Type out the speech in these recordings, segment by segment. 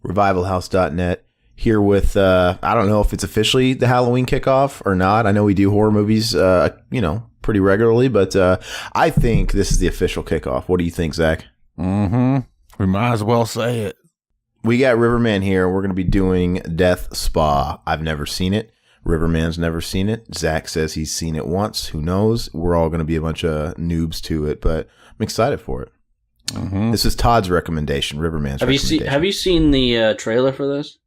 revivalhouse.net, here with, I don't know if it's officially the Halloween kickoff or not. I know we do horror movies, pretty regularly, but I think this is the official kickoff. What do you think, Zach? Mm-hmm. We might as well say it. We got Riverman here. We're going to be doing Death Spa. I've never seen it. Riverman's never seen it. Zach says he's seen it once. Who knows? We're all going to be a bunch of noobs to it, but I'm excited for it. Mm-hmm. This is Todd's recommendation, Riverman's recommendation. Have you seen the trailer for this?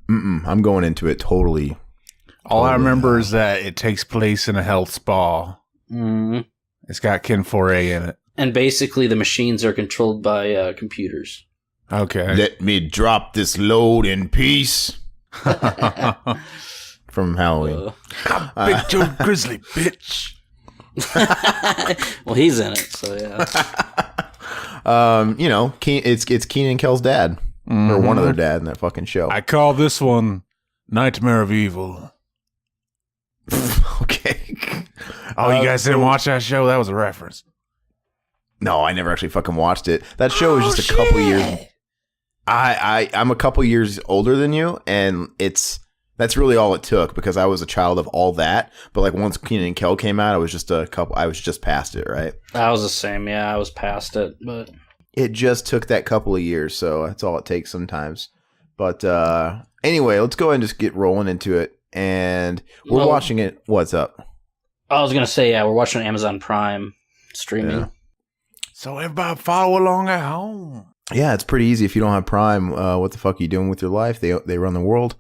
I'm going into it totally. All I remember is that it takes place in a health spa. Mm-hmm. It's got Ken Foray in it. And basically the machines are controlled by computers. Okay. Let me drop this load in peace. From Halloween. Big Joe Grizzly, bitch. Well, he's in it, so yeah. It's Keenan and Kel's dad. Mm-hmm. Or one of their dad in that fucking show. I call this one Nightmare of Evil. Okay. Oh, you guys didn't watch that show? That was a reference. No, I never actually fucking watched it. That show was just a couple years. I'm a couple years older than you, and that's really all it took because I was a child of all that. But like once Keenan and Kel came out, I was just past it, right? I was the same, yeah. I was past it, but it just took that couple of years, so that's all it takes sometimes. But anyway, let's go ahead and just get rolling into it. And we're watching it. What's up? I was gonna say, yeah, we're watching Amazon Prime streaming. Yeah. So everybody follow along at home. Yeah, it's pretty easy if you don't have Prime. What the fuck are you doing with your life? They run the world.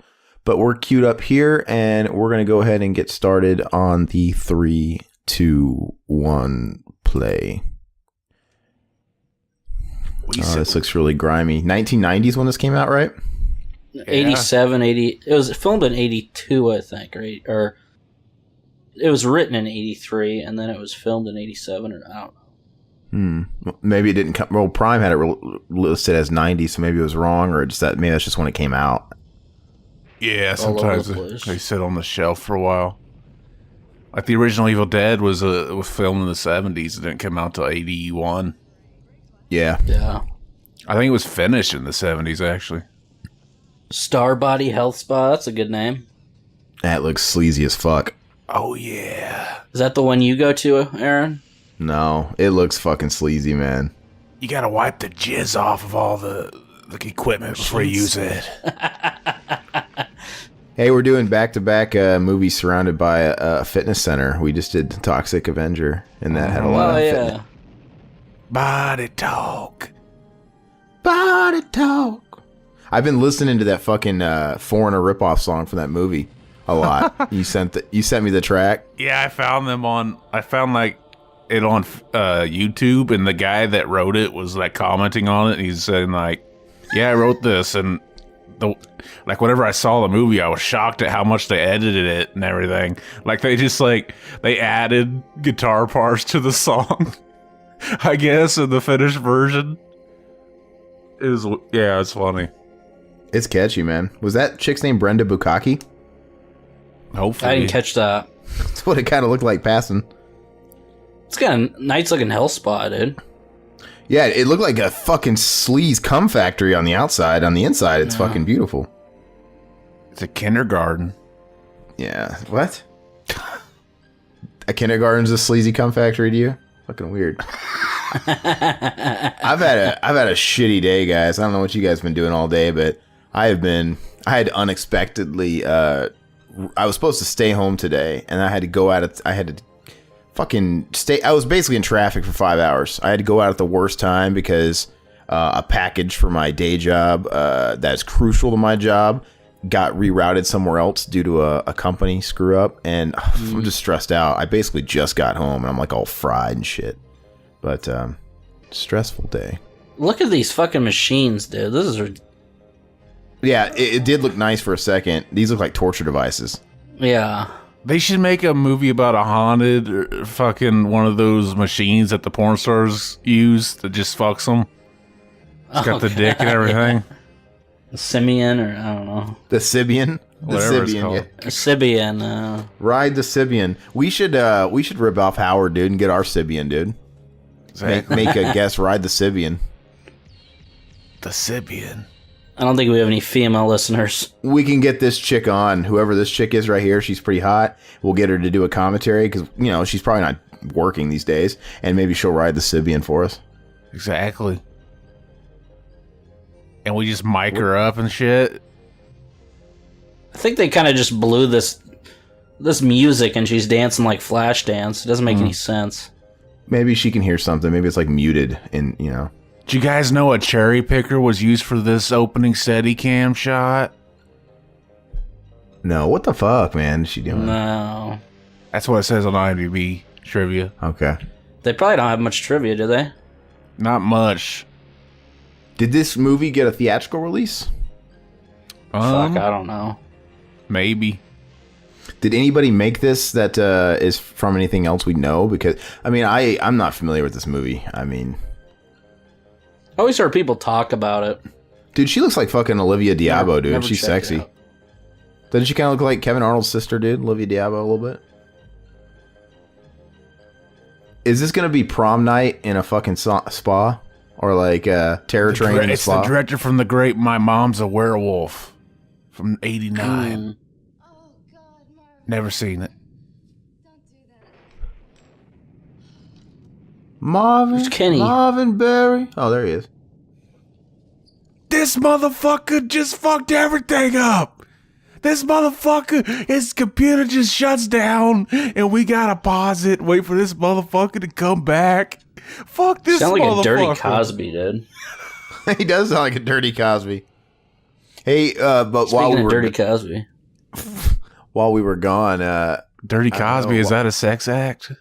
But we're queued up here, and we're going to go ahead and get started on the 3, 2, 1 play. This looks really grimy. 1990s when this came out, right? 87, 80. It was filmed in 82, I think, right? Or it was written in 83, and then it was filmed in 87, or I don't know. Maybe it didn't come. Well, Prime had it listed as 90, so maybe it was wrong, or maybe that's just when it came out. Yeah, sometimes they sit on the shelf for a while. Like the original Evil Dead was filmed in the 70s. It didn't come out till 81. Yeah. I think it was finished in the 70s, actually. Starbody Health Spa. That's a good name. That looks sleazy as fuck. Oh, yeah. Is that the one you go to, Aaron? No, it looks fucking sleazy, man. You gotta wipe the jizz off of all the equipment before you use it. Hey, we're doing back-to-back movies surrounded by a fitness center. We just did Toxic Avenger, and that had a lot of fitness. Body talk. Body talk. I've been listening to that fucking Foreigner ripoff song from that movie a lot. You sent me the track. Yeah, I found it on YouTube, and the guy that wrote it was like commenting on it, and he's saying like, yeah, I wrote this, and whenever I saw the movie, I was shocked at how much they edited it and everything. Like they added guitar parts to the song, I guess, in the finished version. It's funny. It's catchy, man. Was that chick's name Brenda Bukaki? Hopefully. I didn't catch that. That's what it kind of looked like passing. It's got a nice looking hell spot, dude. Yeah, it looked like a fucking sleaze cum factory on the outside. On the inside, it's fucking beautiful. It's a kindergarten. Yeah. What? A kindergarten's a sleazy cum factory to you? Fucking weird. I've had a shitty day, guys. I don't know what you guys have been doing all day, but I had unexpectedly I was supposed to stay home today, and I had to go out. I had to fucking stay. I was basically in traffic for 5 hours. I had to go out at the worst time because a package for my day job that's crucial to my job got rerouted somewhere else due to a company screw up, and I'm just stressed out. I basically just got home, and I'm like all fried and shit. But stressful day. Look at these fucking machines, dude. This is yeah, it did look nice for a second. These look like torture devices. Yeah. They should make a movie about a haunted or fucking one of those machines that the porn stars use that just fucks them. It's got the dick and everything. Yeah. The Simeon, or I don't know. The Sibian? The Whatever Sibian, it's yeah. A Sibian. Ride the Sibian. We should rip off Howard, dude, and get our Sibian, dude. Make a guest ride the Sibian. The Sibian. I don't think we have any female listeners. We can get this chick on. Whoever this chick is right here, she's pretty hot. We'll get her to do a commentary because, you know, she's probably not working these days. And maybe she'll ride the Sibian for us. Exactly. And we just mic her up and shit. I think they kind of just blew this music and she's dancing like Flashdance. It doesn't make any sense. Maybe she can hear something. Maybe it's like muted and, you know. Do you guys know a cherry picker was used for this opening Steadicam shot? No, what the fuck, man, is she doing? No. That's what it says on IMDb trivia. Okay. They probably don't have much trivia, do they? Not much. Did this movie get a theatrical release? Fuck, I don't know. Maybe. Did anybody make this that is from anything else we know? Because, I mean, I'm not familiar with this movie. I mean... I always heard people talk about it. Dude, she looks like fucking Olivia Diabo, dude. Never She's checked it sexy. out. Doesn't she kind of look like Kevin Arnold's sister, dude? Olivia Diabo a little bit? Is this going to be prom night in a fucking spa? Or like Terror Train in a It's spa? the director from the great My Mom's a Werewolf from 89. Never seen it. Marvin? Kenny? Marvin Berry? Oh, there he is. This motherfucker just fucked everything up. This motherfucker, his computer just shuts down, and we gotta pause it, wait for this motherfucker to come back. Fuck this Sound like motherfucker. a dirty Cosby, dude. He does sound like a dirty Cosby. Hey, but Speaking of dirty Cosby. while we were gone, Dirty Cosby, is that a sex act?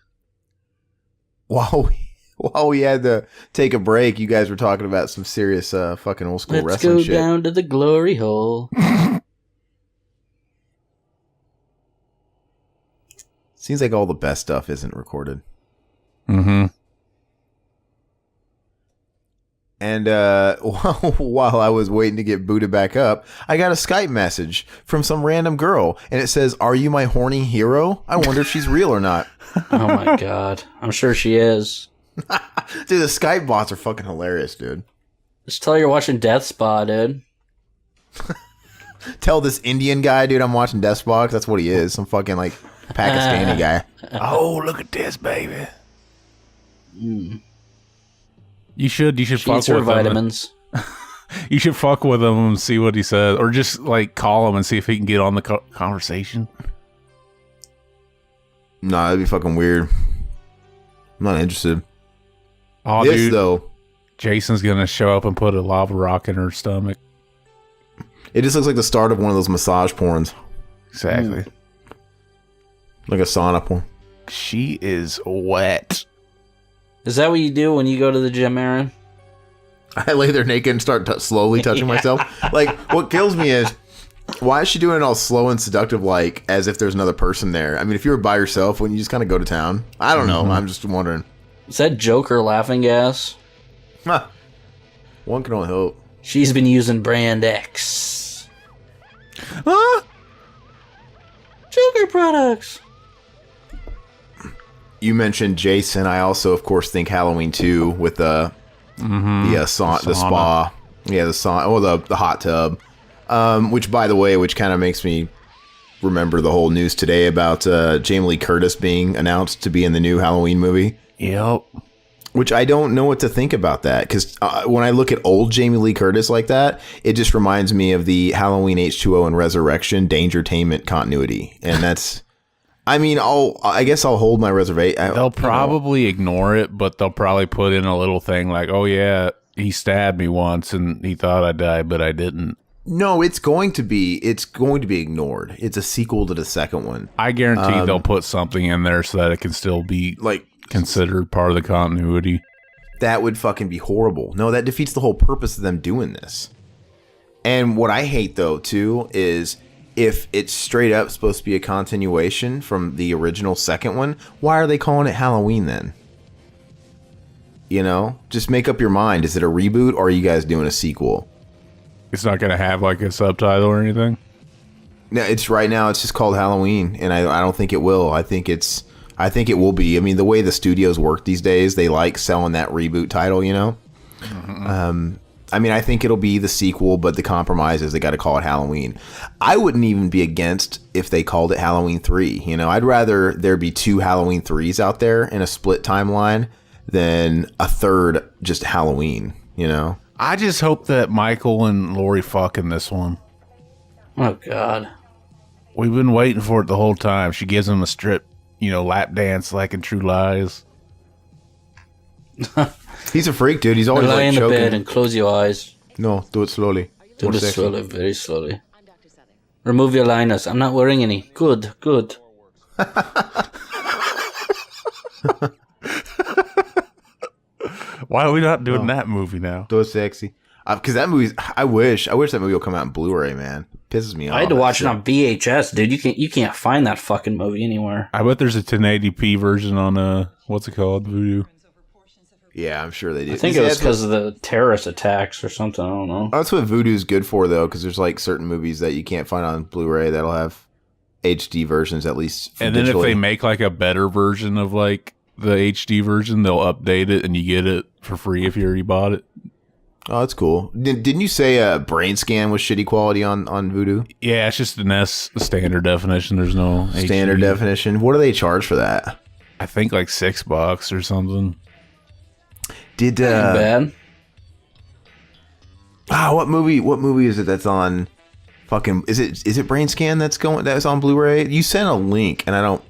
while we had to take a break, you guys were talking about some serious fucking old school Let's wrestling go shit. down to the glory hole. Seems like all the best stuff isn't recorded. Mm-hmm. And while I was waiting to get booted back up, I got a Skype message from some random girl, and it says, "Are you my horny hero?" I wonder if she's real or not. Oh my god. I'm sure she is. Dude, the Skype bots are fucking hilarious, dude. Just tell her you're watching Death Spa, dude. Tell this Indian guy, dude, I'm watching Death Spa, 'cause that's what he is. Some fucking, like, Pakistani guy. Oh, look at this, baby. You should She fuck eats her with him. vitamins. You should fuck with him and see what he says, or just like call him and see if he can get on the conversation. Nah, that'd be fucking weird. I'm not interested. Oh, This, dude, though, Jason's gonna show up and put a lava rock in her stomach. it just looks like the start of one of those massage porns. Exactly. Like a sauna porn. She is wet. Is that what you do when you go to the gym, Aaron? I lay there naked and start slowly touching myself. Like, what kills me is, why is she doing it all slow and seductive, like, as if there's another person there? I mean, if you were by yourself, wouldn't you just kind of go to town? I don't know. I'm just wondering. Is that Joker laughing gas? Huh. One can only hope. She's been using Brand X. Huh? Joker products. You mentioned Jason. I also, of course, think Halloween 2 with the spa. Yeah, the sauna. Well, the hot tub. Which, by the way, which kind of makes me remember the whole news today about Jamie Lee Curtis being announced to be in the new Halloween movie. Yep. Which I don't know what to think about that, because when I look at old Jamie Lee Curtis like that, it just reminds me of the Halloween H2O and Resurrection Dangertainment continuity, and that's. I mean, I guess I'll hold my reservation. They'll probably ignore it, but they'll probably put in a little thing like, "Oh yeah, he stabbed me once, and he thought I died, but I didn't." No, it's going to be ignored. It's a sequel to the second one. I guarantee they'll put something in there so that it can still be Like, considered part of the continuity. that would fucking be horrible. No, that defeats the whole purpose of them doing this. And what I hate, though, too, is if it's straight up supposed to be a continuation from the original second one, why are they calling it Halloween then? You know? Just make up your mind. Is it a reboot, or are you guys doing a sequel? It's not going to have like a subtitle or anything. No, it's right now. It's just called Halloween, and I don't think it will. I think it will be. I mean, the way the studios work these days, they like selling that reboot title. You know, I mean, I think it'll be the sequel, but the compromise is they got to call it Halloween. I wouldn't even be against if they called it Halloween 3. You know, I'd rather there be 2 Halloween 3s out there in a split timeline than a third just Halloween, you know? I just hope that Michael and Lori fuck in this one. Oh, God. We've been waiting for it the whole time. She gives him a strip, lap dance like in True Lies. He's a freak, dude. He's always lie like in the choking. bed and close your eyes. No, do it slowly. Do More it sexy. slowly, very slowly. Remove your liners. I'm not wearing any. Good. Why are we not doing that movie now? Do it sexy. Because that movie's... I wish that movie will come out in Blu-ray, man. Pisses me off. I had to watch it on VHS, dude. You can't find that fucking movie anywhere. I bet there's a 1080p version on, what's it called? Voodoo. Yeah, I'm sure they do. I think it was because of the terrorist attacks or something. I don't know. That's what Voodoo's good for, though, because there's like certain movies that you can't find on Blu-ray that'll have HD versions, at least. And then if they make like a better version of like the HD version, they'll update it and you get it for free if you already bought it. Oh, that's cool. Didn't you say Brain Scan was shitty quality on Voodoo? Yeah, it's just an standard definition. There's no standard HD. definition. What do they charge for that? I think like $6 or something. Did bad? What movie is it that's on fucking is it Brain Scan that's on Blu-ray? You sent a link and I don't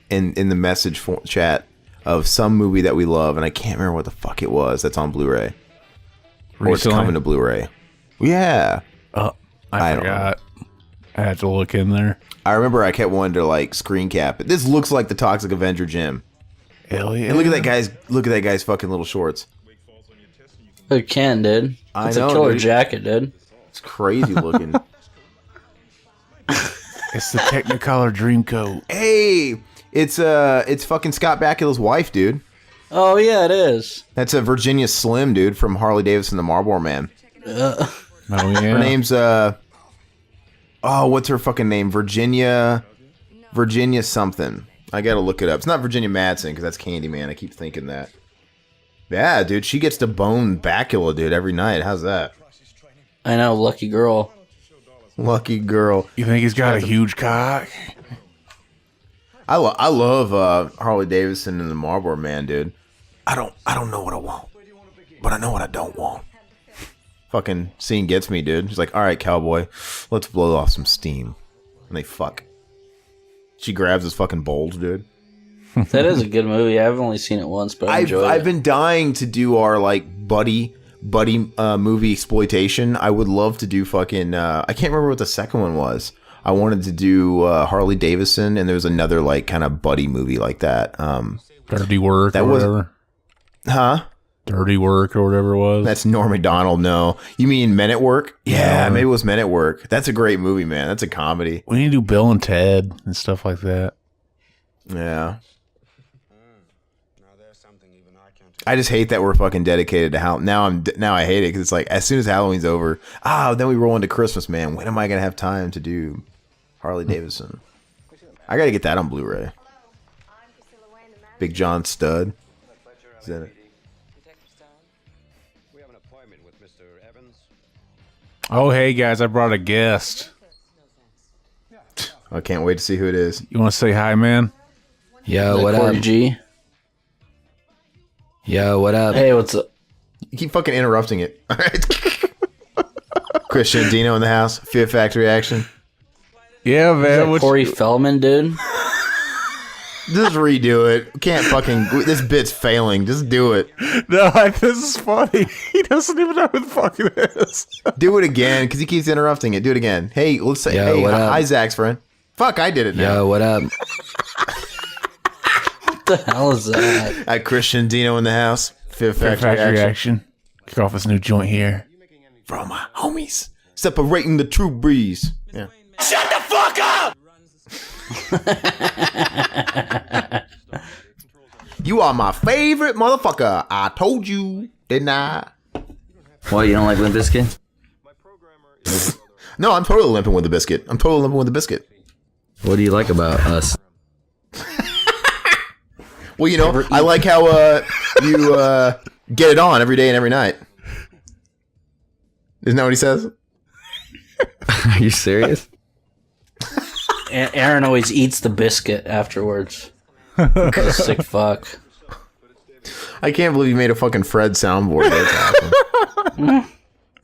in the message chat of some movie that we love and I can't remember what the fuck it was that's on Blu-ray. Or it's coming to Blu-ray. Yeah. Oh, I forgot. I had to look in there. I remember I kept wanting to like screen cap it. This looks like the Toxic Avenger gym. Hell yeah. And look at that guy's fucking little shorts. It can, dude. I It's know, a killer dude. jacket, dude. It's crazy looking. It's the Technicolor Dreamcoat. Hey, it's fucking Scott Bakula's wife, dude. Oh, yeah, it is. That's a Virginia Slim, dude, from Harley Davidson, the Marlboro Man. Oh yeah. Her name's what's her fucking name? Virginia something. I gotta look it up. It's not Virginia Madsen because that's Candyman. I keep thinking that. Yeah, dude, she gets to bone Bakula, dude, every night. How's that? I know, lucky girl. Lucky girl. You think he's got a huge cock? I love Harley Davidson and the Marlboro Man, dude. I don't know what I want, but I know what I don't want. Fucking scene gets me, dude. She's like, all right, cowboy, let's blow off some steam. And they fuck. She grabs his fucking bowls, dude. That is a good movie. I've only seen it once, but I enjoyed it. I've been dying to do our like buddy movie exploitation. I would love to do fucking I can't remember what the second one was. I wanted to do Harley Davidson, and there was another like kind of buddy movie like that. Dirty Work or whatever. Huh? Dirty Work or whatever it was. That's Norm Macdonald. No, you mean Men at Work? Yeah, No. maybe it was Men at Work. That's a great movie, man. That's a comedy. We need to do Bill and Ted and stuff like that. Yeah. I just hate that we're fucking dedicated to Halloween. Now I hate it because it's like as soon as Halloween's over, then we roll into Christmas, man. When am I gonna have time to do Harley Davidson? I gotta get that on Blu-ray. Big John Stud. Is that it? Oh, hey guys, I brought a guest. I can't wait to see who it is. You want to say hi, man? Yo, what Corey up? G. Yo, what up? Hey, what's up? You keep fucking interrupting it. All right. Christian Dino in the house. Fear Factory action. Yeah, Is man. that Corey Feldman, dude? Just redo it. Can't fucking. This bit's failing. Just do it. No, this is funny. He doesn't even know who the fuck it is. Do it again because he keeps interrupting it. Do it again. Hey, let's say. Yo, Hey, what up? hi, Zach's friend. Fuck, I did it now. Yo, what up? What the hell is that? Christian Dino in the house. Fear Factory, action. Kick off this new joint here. For all my homies. Separating the true breeze. Yeah. Shut the fuck up! You are my favorite motherfucker. I told you, didn't I? What, you don't like Limp Bizkit? No, I'm totally limping with the biscuit. What do you like about us? Well, you know, I like how you get it on every day and every night. Isn't that what he says? Are you serious? Aaron always eats the biscuit afterwards. He's a sick fuck. I can't believe you made a fucking Fred soundboard. That's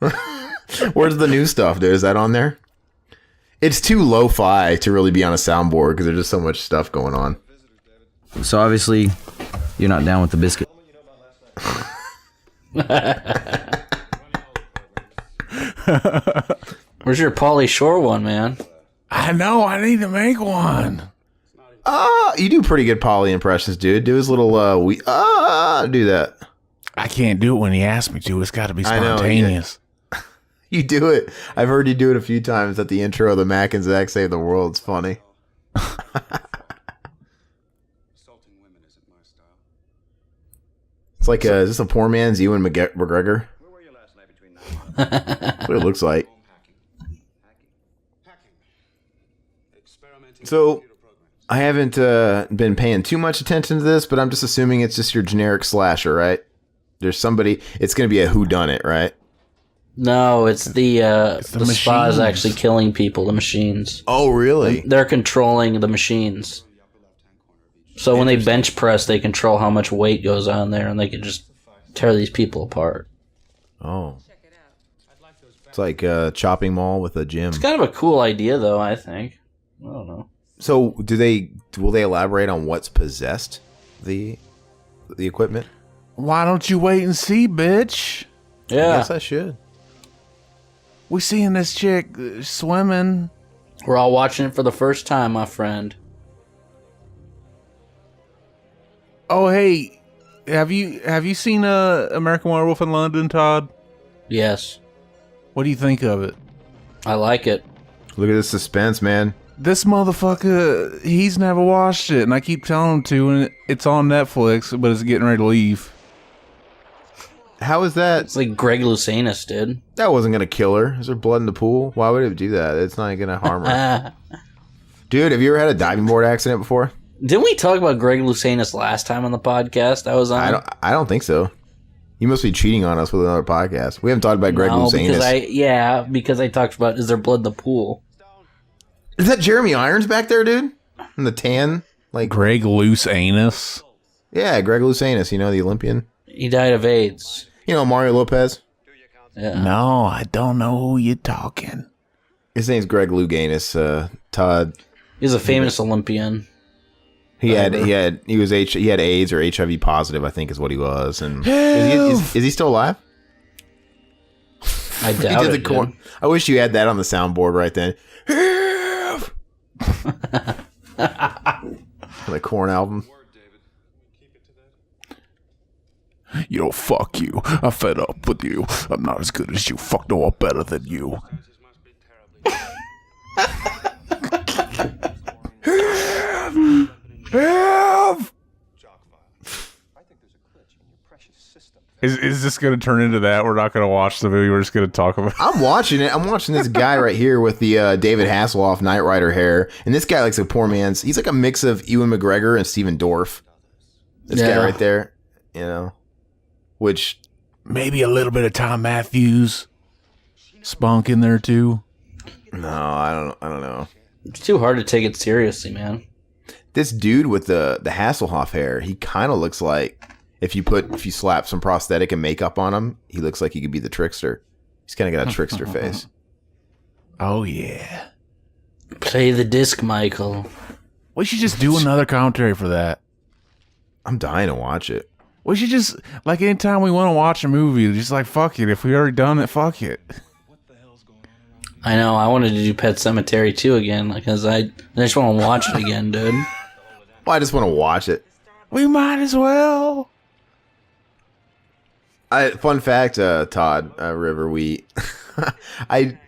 awesome. Where's the new stuff, dude? Is that on there? It's too lo-fi to really be on a soundboard because there's just so much stuff going on. So obviously, you're not down with the biscuit. Where's your Pauly Shore one, man? I know. I need to make one. You do pretty good Polly impressions, dude. Do his little do that. I can't do it when he asks me to. It's got to be spontaneous. You do it. I've heard you do it a few times at the intro of the Mac and Zach Save the World. It's funny. It's like is this a poor man's Ewan McGregor? That's what it looks like. So I haven't been paying too much attention to this, but I'm just assuming it's just your generic slasher, right? There's somebody. It's going to be a whodunit, right? No, it's the spas actually killing people. The machines. Oh, really? They're controlling the machines. So when they bench press, they control how much weight goes on there, and they can just tear these people apart. Oh. It's like a chopping mall with a gym. It's kind of a cool idea, though, I think. I don't know. So will they elaborate on what's possessed the equipment? Why don't you wait and see, bitch? Yeah. I guess I should. We seeing this chick swimming. We're all watching it for the first time, my friend. Oh, hey, have you seen American Werewolf in London, Todd? Yes. What do you think of it? I like it. Look at the suspense, man. This motherfucker, he's never watched it, and I keep telling him to, and it's on Netflix, but it's getting ready to leave. How is that? It's like Greg Louganis did. That wasn't going to kill her. Is there blood in the pool? Why would it do that? It's not going to harm her. Dude, have you ever had a diving board accident before? Didn't we talk about Greg Louganis last time on the podcast I was on? I don't think so. You must be cheating on us with another podcast. We haven't talked about Greg Louganis. Because I talked about is there blood in the pool? Is that Jeremy Irons back there, dude? In the tan? Like Greg Louganis? Yeah, Greg Louganis, you know, the Olympian. He died of AIDS. You know, Mario Lopez? Yeah. No, I don't know who you're talking. His name's Greg Louganis, Todd. He's a famous Olympian. He had AIDS or HIV positive, I think is what he was. And is he still alive? I doubt it. I wish you had that on the soundboard right then. The Korn album. Yo, fuck you. I'm fed up with you. I'm not as good as you. Fuck no, I'm better than you. Is this going to turn into that? We're not going to watch the movie. We're just going to talk about it. I'm watching it. I'm watching this guy right here with the David Hasselhoff Knight Rider hair. And this guy likes a poor man's. He's like a mix of Ewan McGregor and Steven Dorff. This guy right there. You know. Which. Maybe a little bit of Tom Matthews. Spunk in there too. No, I don't know. It's too hard to take it seriously, man. This dude with the Hasselhoff hair, he kind of looks like if you slap some prosthetic and makeup on him, he looks like he could be the trickster. He's kind of got a trickster face. Oh yeah. Play the disc, Michael. We should just do another commentary for that. I'm dying to watch it. We should just, like, anytime we want to watch a movie, just like, fuck it. If we already done it, fuck it. I know. I wanted to do Pet Sematary 2 again because I just want to watch it again, dude. Well, I just want to watch it. We might as well. Fun fact, Todd River, I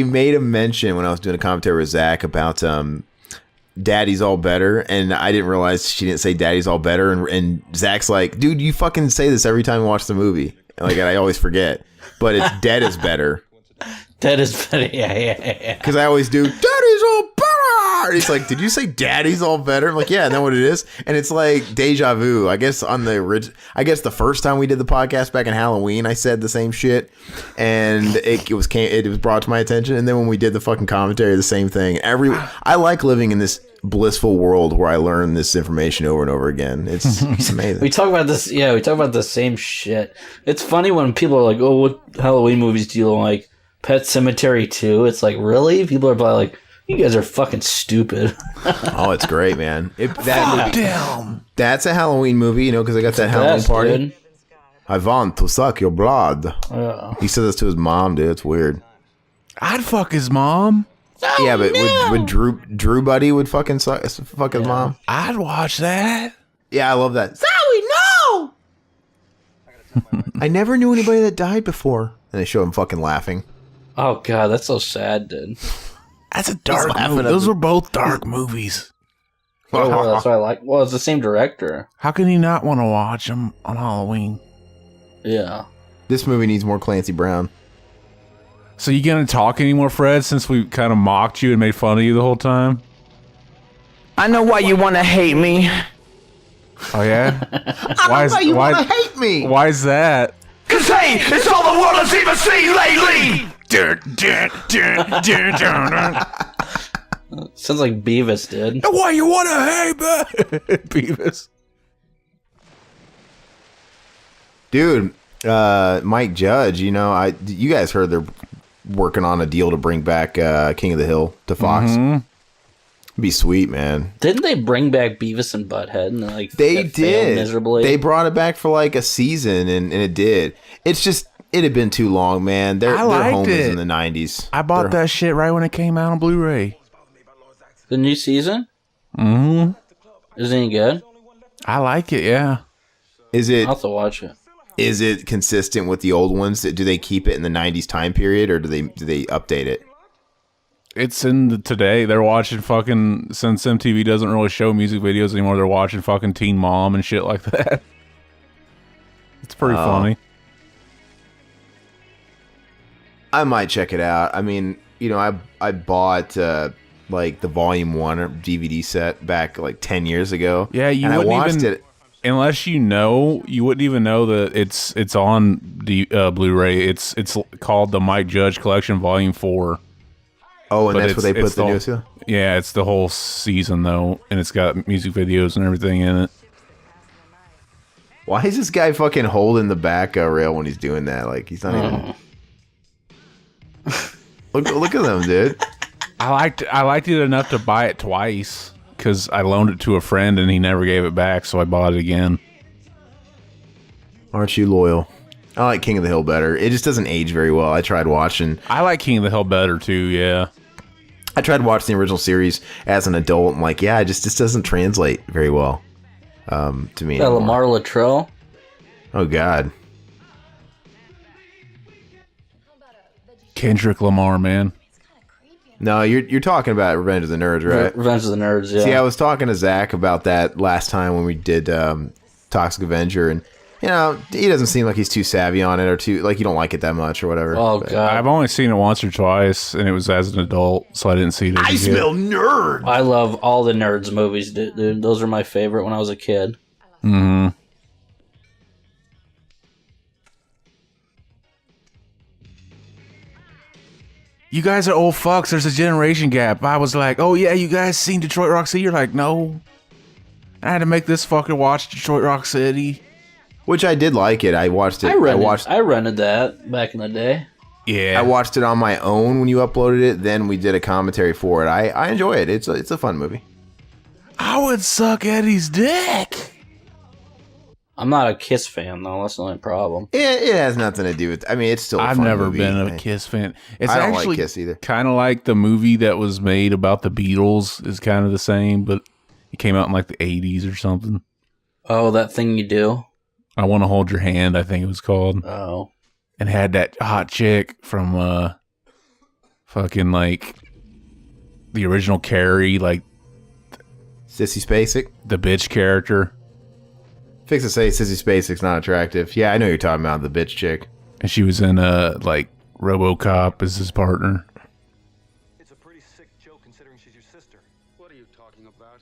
made a mention when I was doing a commentary with Zach about Daddy's All Better, and I didn't realize she didn't say Daddy's All Better, and Zach's like, dude, you fucking say this every time we watch the movie. Like, I always forget, but it's Dead is Better. Dead is better, yeah. Because I always do Daddy's All Better. He's like, did you say Daddy's all better? I'm like, yeah, know what it is? And it's like deja vu. I guess the first time we did the podcast back in Halloween, I said the same shit, and it was brought to my attention. And then when we did the fucking commentary, the same thing. I like living in this blissful world where I learn this information over and over again. It's amazing. We talk about this. Yeah, we talk about the same shit. It's funny when people are like, "Oh, what Halloween movies do you like?" Pet Sematary 2. It's like, really? People are probably like, you guys are fucking stupid. Oh, it's great, man. That's a Halloween movie, because I got that Halloween party. Dude. I want to suck your blood. He says this to his mom, dude. It's weird. I'd fuck his mom. Oh, yeah, but no. would Drew Buddy would fucking fuck his mom? I'd watch that. Yeah, I love that. Zoe, no! I never knew anybody that died before. And they show him fucking laughing. Oh, God, that's so sad, dude. That's a dark movie. Those were both dark movies. Well, that's what I like. Well, it's the same director. How can you not want to watch them on Halloween? Yeah. This movie needs more Clancy Brown. So you gonna talk anymore, Fred, since we kind of mocked you and made fun of you the whole time? I know why you want to hate me. Oh, yeah? I know why you want to hate me. Why is that? Cause hey, it's all the world has even seen lately! Sounds like Beavis did. Why you want to hate me? Beavis. Dude, Mike Judge, you guys heard they're working on a deal to bring back King of the Hill to Fox. Mm-hmm. Be sweet, man. Didn't they bring back Beavis and Butthead? And they did. Miserably? They brought it back for like a season, and it did. It's just, it had been too long, man. Their home was in the 90s. I bought that shit right when it came out on Blu-ray. The new season? Mm-hmm. Is it any good? I like it, yeah. I'll have to watch it. Is it consistent with the old ones? Do they keep it in the 90s time period, or do they update it? It's in today. They're watching fucking, since MTV doesn't really show music videos anymore, they're watching fucking Teen Mom and shit like that. It's pretty funny. I might check it out. I mean, I bought like the Volume 1 DVD set back like 10 years ago. Yeah, I watched it. Unless you wouldn't even know that it's on the Blu-ray. It's called the Mike Judge Collection Volume 4. Oh, and that's what they put the news to? Yeah, it's the whole season though, and it's got music videos and everything in it. Why is this guy fucking holding the back rail when he's doing that? Like, he's not even. Look at them, dude. I liked it enough to buy it twice. Because I loaned it to a friend and he never gave it back, so I bought it again. Aren't you loyal? I like King of the Hill better. It just doesn't age very well. I tried watching. I like King of the Hill better too, yeah. I tried watching the original series as an adult. I'm like, yeah, this doesn't translate very well to me. Lamar Luttrell. Oh, God. Kendrick Lamar, man. No, you're talking about Revenge of the Nerds, right? Revenge of the Nerds, yeah. See, I was talking to Zach about that last time when we did Toxic Avenger, and he doesn't seem like he's too savvy on it, or too like you don't like it that much or whatever. Oh, God. I've only seen it once or twice, and it was as an adult, so I didn't see it. I smell nerd. I love all the Nerds movies, dude. Those are my favorite when I was a kid. Mm-hmm. You guys are old fucks. There's a generation gap. I was like, oh yeah, you guys seen Detroit Rock City? You're like, no. I had to make this fucker watch Detroit Rock City. Which I did like it. I watched it. I rented that back in the day. Yeah. I watched it on my own when you uploaded it. Then we did a commentary for it. I enjoy it. It's a fun movie. I would suck Eddie's dick. I'm not a Kiss fan, though. That's the only problem. It has nothing to do with... I mean, it's still a I've fun never movie. been a Kiss fan. It's I don't actually like Kiss either. Kind of like the movie that was made about the Beatles is kind of the same, but it came out in like the 80s or something. Oh, That Thing You Do? I Want to Hold Your Hand, I think it was called. Oh. And had that hot chick from fucking like the original Carrie, like Sissy Spacek? The bitch character. Fix to say Sissy Spacek's not attractive. Yeah, I know you're talking about the bitch chick. And she was in like RoboCop as his partner. It's a pretty sick joke considering she's your sister. What are you talking about?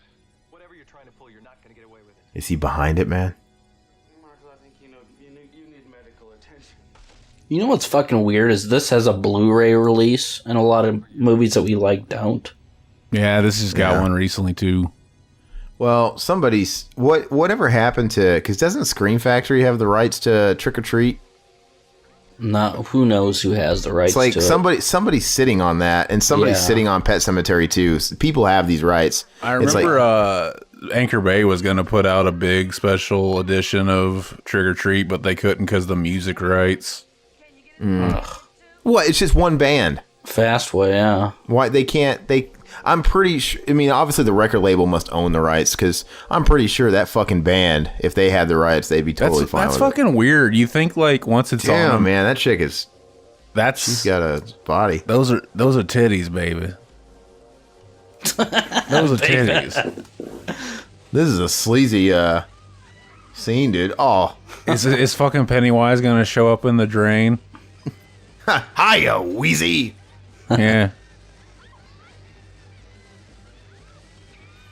Whatever you're trying to pull, you're not going to get away with it. Is he behind it, man? Marshall, I think you need medical attention. You know what's fucking weird is this has a Blu-ray release, and a lot of movies that we like don't. Yeah, this has got one recently too. Well, whatever happened to, because doesn't Scream Factory have the rights to Trick or Treat? No, who knows who has the rights It's like to somebody's sitting on that, and somebody's sitting on Pet Cemetery too. So people have these rights. I remember Anchor Bay was going to put out a big special edition of Trick or Treat, but they couldn't because the music rights. What? It's just one band. Fastway, yeah. Why they can't? I'm pretty sure. I mean, obviously the record label must own the rights, because I'm pretty sure that fucking band, if they had the rights, they'd be totally fine. That's with fucking weird. You think like once it's on, Damn, man, that chick is. She's got a body. Those are titties, baby. Those are titties. This is a sleazy scene, dude. Oh, is fucking Pennywise gonna show up in the drain? hiya, Wheezy. Yeah.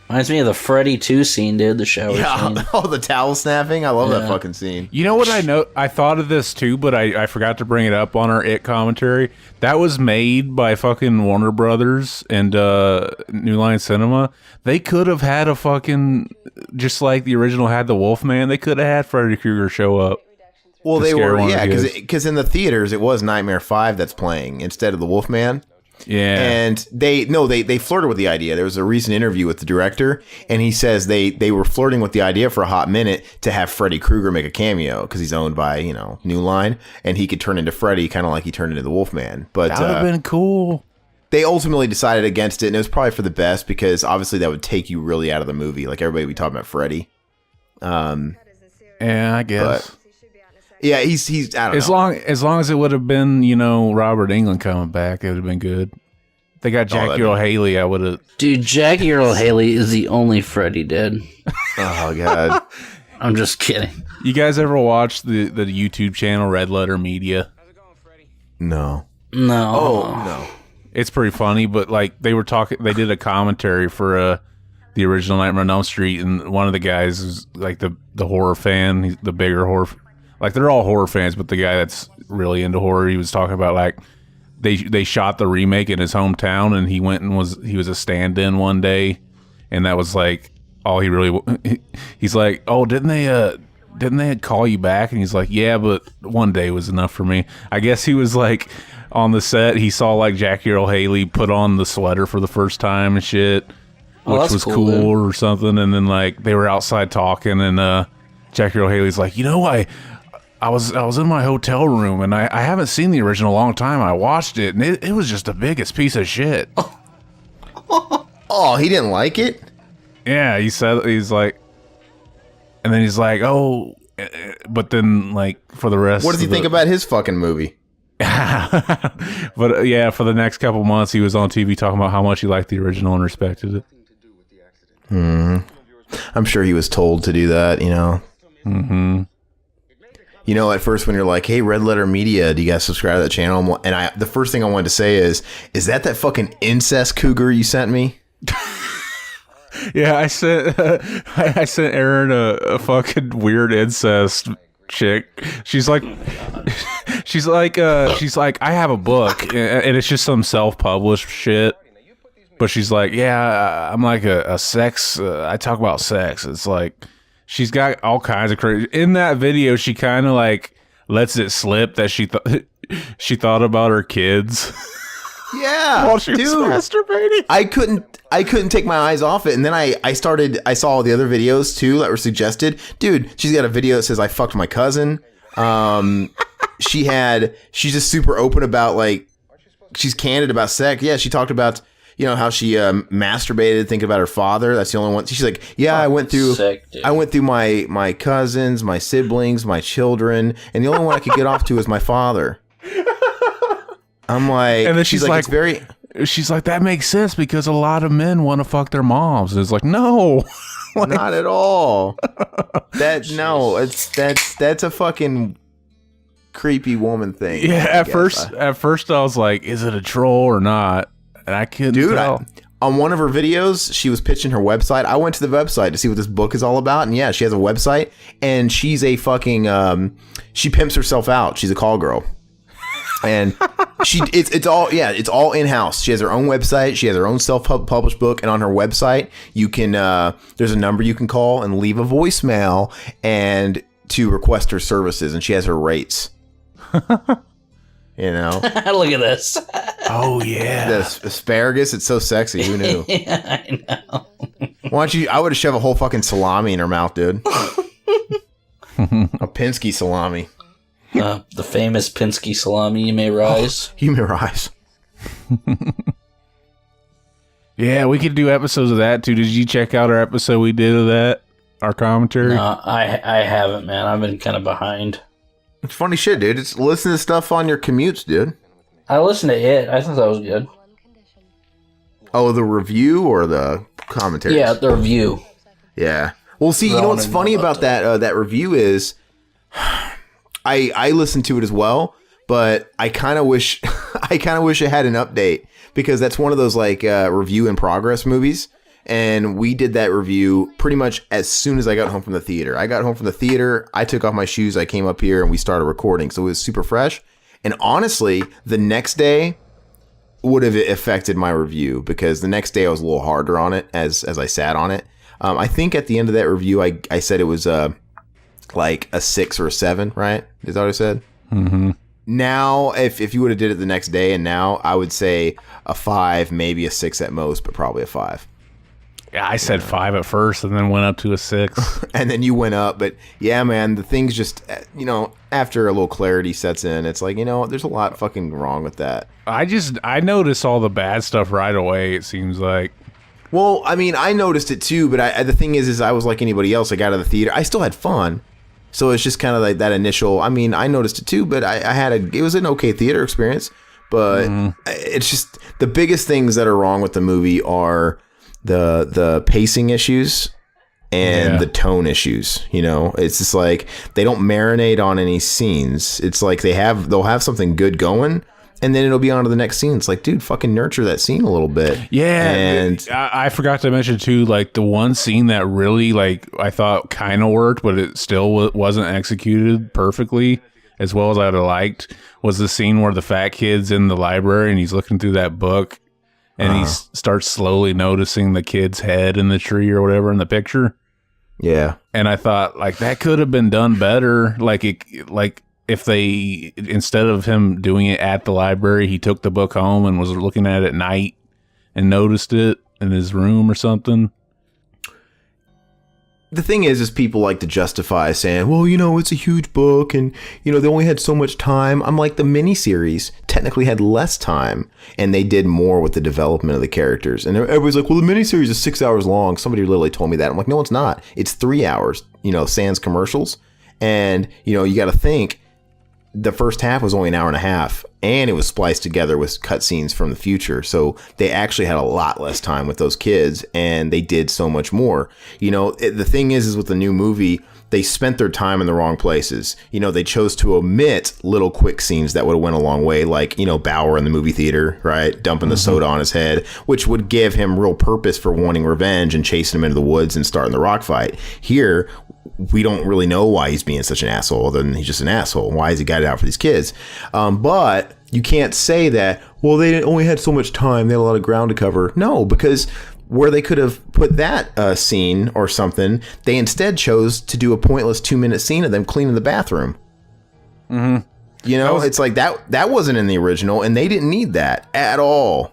Reminds me of the Freddy 2 scene, dude, the shower scene. Oh, the towel snapping. I love that fucking scene. You know what I know? I thought of this too, but I forgot to bring it up on our It commentary. That was made by fucking Warner Brothers and New Line Cinema. They could have had a fucking, just like the original had the Wolfman, they could have had Freddy Krueger show up. Well, they were, because in the theaters it was Nightmare 5 that's playing instead of the Wolfman. Yeah. And they flirted with the idea. There was a recent interview with the director, and he says they were flirting with the idea for a hot minute to have Freddy Krueger make a cameo, because he's owned by, New Line, and he could turn into Freddy kind of like he turned into the Wolfman. But that would have been cool. They ultimately decided against it, and it was probably for the best, because obviously that would take you really out of the movie. Like, everybody would be talking about Freddy. Yeah, I guess. But, yeah, he's I don't know. As long as it would have been, Robert Englund coming back, it would have been good. They got Jackie Earle Haley, I would have. Dude, Jackie Earle Haley is the only Freddy dead. Oh god. I'm just kidding. You guys ever watch the YouTube channel Red Letter Media? No. No. Oh no. It's pretty funny, but like they did a commentary for the original Nightmare on Elm Street, and one of the guys is like the horror fan, he's the bigger horror. Like, they're all horror fans, but the guy that's really into horror, he was talking about, like, they shot the remake in his hometown, and he went and he was a stand-in one day, and that was, like, all he really... He's like, oh, didn't they call you back? And he's like, yeah, but one day was enough for me. I guess he was, like, on the set, he saw, like, Jackie Earle Haley put on the sweater for the first time and shit, which was cool or something, and then, like, they were outside talking, and Jackie Earle Haley's like, I was in my hotel room, and I haven't seen the original in a long time. I watched it, and it was just the biggest piece of shit. Oh, he didn't like it? Yeah, he's like, and then he's like, oh, but then, like, for the rest... What does he think about his fucking movie? But, yeah, for the next couple months, he was on TV talking about how much he liked the original and respected it. I'm sure he was told to do that, Mm-hmm. At first when you're like, hey, Red Letter Media, do you guys subscribe to that channel? And the first thing I wanted to say is that fucking incest cougar you sent me? Yeah, I sent Aaron a fucking weird incest chick. She's like, I have a book, and it's just some self-published shit. But she's like, yeah, I'm like a sex, I talk about sex. It's like... She's got all kinds of crazy... In that video, she kind of, like, lets it slip that she thought about her kids. Yeah, while she was masturbating. I couldn't take my eyes off it. And then I saw all the other videos, too, that were suggested. Dude, she's got a video that says, I fucked my cousin. She's just super open about, like... She's candid about sex. Yeah, she talked about... how she masturbated thinking about her father. That's the only one. She's like, yeah, I went through my cousins, my siblings, my children, and the only one I could get off to is my father. I'm like, and then she's like, it's very. She's like, that makes sense because a lot of men want to fuck their moms. And it's like, no, not at all. That's a fucking creepy woman thing. Yeah, at first I was like, is it a troll or not? And I couldn't tell. on one of her videos, she was pitching her website. I went to the website to see what this book is all about, and yeah, she has a website, and she's a fucking she pimps herself out. She's a call girl, and it's all in house. She has her own website. She has her own self-published book, and on her website, you can there's a number you can call and leave a voicemail and to request her services, and she has her rates. You know, look at this. Oh yeah, the asparagus. It's so sexy. Who knew? Yeah, I know. Why don't you? I would have shoved a whole fucking salami in her mouth, dude. A Pinsky salami. The famous Pinsky salami. You may rise. You may rise. Yeah, we could do episodes of that too. Did you check out our episode we did of that? Our commentary? No, I haven't, man. I've been kind of behind. It's funny shit, dude. It's listen to stuff on your commutes, dude. I listened to it. I thought that was good. Oh, the review or the commentary? Yeah, the review. Yeah. Well, see, you know what's funny about that that review is, I listened to it as well, but I kind of wish it had an update, because that's one of those like review in progress movies. And we did that review pretty much as soon as I got home from the theater. I got home from the theater, I took off my shoes, I came up here, and we started recording. So it was super fresh. And honestly, the next day would have affected my review, because the next day I was a little harder on it as I sat on it. I think at the end of that review, I said it was like a 6 or a 7, right? Is that what I said? Mm-hmm. Now, if you would have did it the next day, and now I would say a 5, maybe a 6 at most, but probably a 5. Yeah, I said 5 at first and then went up to a 6. And then you went up. But yeah, man, the thing's just, you know, after a little clarity sets in, it's like, you know, there's a lot fucking wrong with that. I noticed all the bad stuff right away, it seems like. Well, I mean, I noticed it too, but the thing is I was like anybody else. I got out of the theater. I still had fun. So it's just kind of like that initial, I mean, I noticed it too, but it was an okay theater experience. But it's just, the biggest things that are wrong with the movie are the pacing issues and the tone issues. You know, it's just like they don't marinate on any scenes. It's like they'll have something good going, and then it'll be on to the next scene. It's like, dude, fucking nurture that scene a little bit. Yeah, and I forgot to mention too, like the one scene that really, like, I thought kind of worked, but it still wasn't executed perfectly as well as I'd have liked, was the scene where the fat kid's in the library and he's looking through that book. And he starts slowly noticing the kid's head in the tree or whatever in the picture. Yeah. And I thought, like, that could have been done better. Like if they, instead of him doing it at the library, he took the book home and was looking at it at night and noticed it in his room or something. The thing is people like to justify saying, well, you know, it's a huge book and, you know, they only had so much time. I'm like, the miniseries technically had less time and they did more with the development of the characters. And everybody's like, well, the miniseries is 6 hours long. Somebody literally told me that. I'm like, no, it's not. It's 3 hours, you know, sans commercials. And, you know, you got to think the first half was only an hour and a half, and it was spliced together with cutscenes from the future. So they actually had a lot less time with those kids, and they did so much more. You know, the thing is with the new movie, they spent their time in the wrong places. You know, they chose to omit little quick scenes that would have went a long way, like, you know, Bauer in the movie theater, right? Dumping the soda on his head, which would give him real purpose for wanting revenge and chasing him into the woods and starting the rock fight. Here, we don't really know why he's being such an asshole, other than he's just an asshole. Why has he got it out for these kids? But you can't say that, well, they only had so much time, they had a lot of ground to cover. No, because where they could have put that scene or something, they instead chose to do a pointless 2-minute scene of them cleaning the bathroom. Mm-hmm. You know, it's like that wasn't in the original, and they didn't need that at all.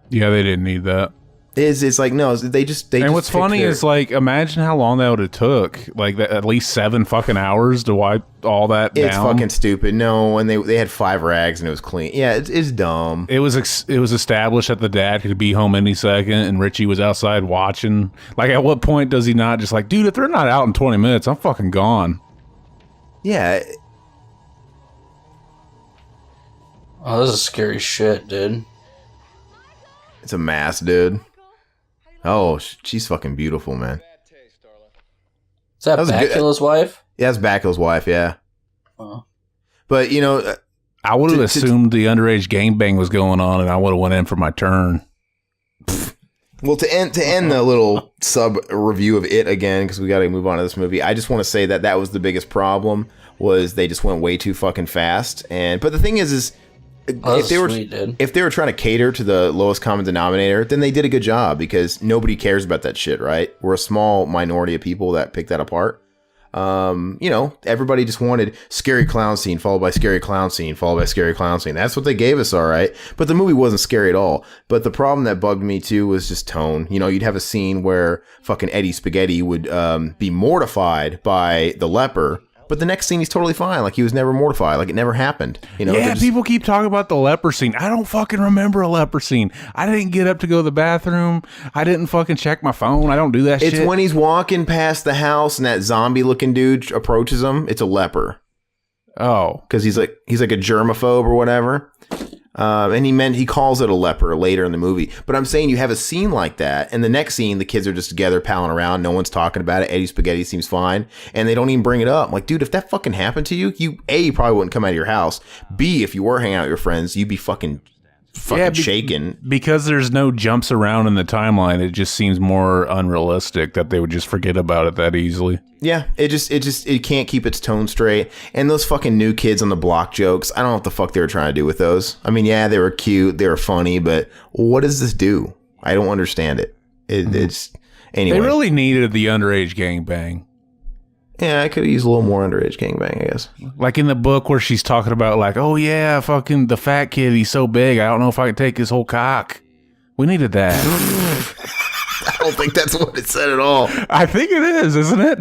Yeah, they didn't need that. It's like, no, they and what's funny is, like, imagine how long that would have took, like, at least 7 fucking hours to wipe all that down. It's fucking stupid. No, and they had 5 rags and it was clean. Yeah, it's dumb. It was established that the dad could be home any second, and Richie was outside watching. Like, at what point does he not just like, dude, if they're not out in 20 minutes, I'm fucking gone. Yeah. Oh, this is scary shit, dude. It's a mask, dude. Oh, she's fucking beautiful, man. Is that Bacula's wife? Yeah, that's Bacula's wife, yeah. But, you know, I would have assumed the underage gangbang was going on, and I would have went in for my turn. Well, to end the little sub review of it again, because we got to move on to this movie. I just want to say that was the biggest problem, was they just went way too fucking fast. But the thing is if they were trying to cater to the lowest common denominator, then they did a good job, because nobody cares about that shit, right? We're a small minority of people that pick that apart. Everybody just wanted scary clown scene followed by scary clown scene followed by scary clown scene. That's what they gave us, all right. But the movie wasn't scary at all. But the problem that bugged me too was just tone. You'd have a scene where fucking Eddie Spaghetti would be mortified by the leper, but the next scene he's totally fine, like he was never mortified, like it never happened. People keep talking about the leper scene. I don't fucking remember a leper scene. I didn't get up to go to the bathroom. I didn't fucking check my phone. I don't do that shit. It's when he's walking past the house and that zombie looking dude approaches him. It's a leper. Oh, because he's like a germaphobe or whatever. And he calls it a leper later in the movie. But I'm saying you have a scene like that, and the next scene, the kids are just together palling around. No one's talking about it. Eddie Spaghetti seems fine. And they don't even bring it up. I'm like, dude, if that fucking happened to you, you probably wouldn't come out of your house. B, if you were hanging out with your friends, you'd be fucking shaken. Because there's no jumps around in the timeline, it just seems more unrealistic that they would just forget about it that easily. Yeah, it can't keep its tone straight. And those fucking new kids on the block jokes, I don't know what the fuck they were trying to do with those. I mean, yeah, they were cute, they were funny, but what does this do? I don't understand it. It's anyway. They really needed the underage gangbang. Yeah, I could have used a little more underage gangbang, I guess. Like in the book where she's talking about like, oh yeah, fucking the fat kid, he's so big, I don't know if I can take his whole cock. We needed that. I don't think that's what it said at all. I think it is, isn't it?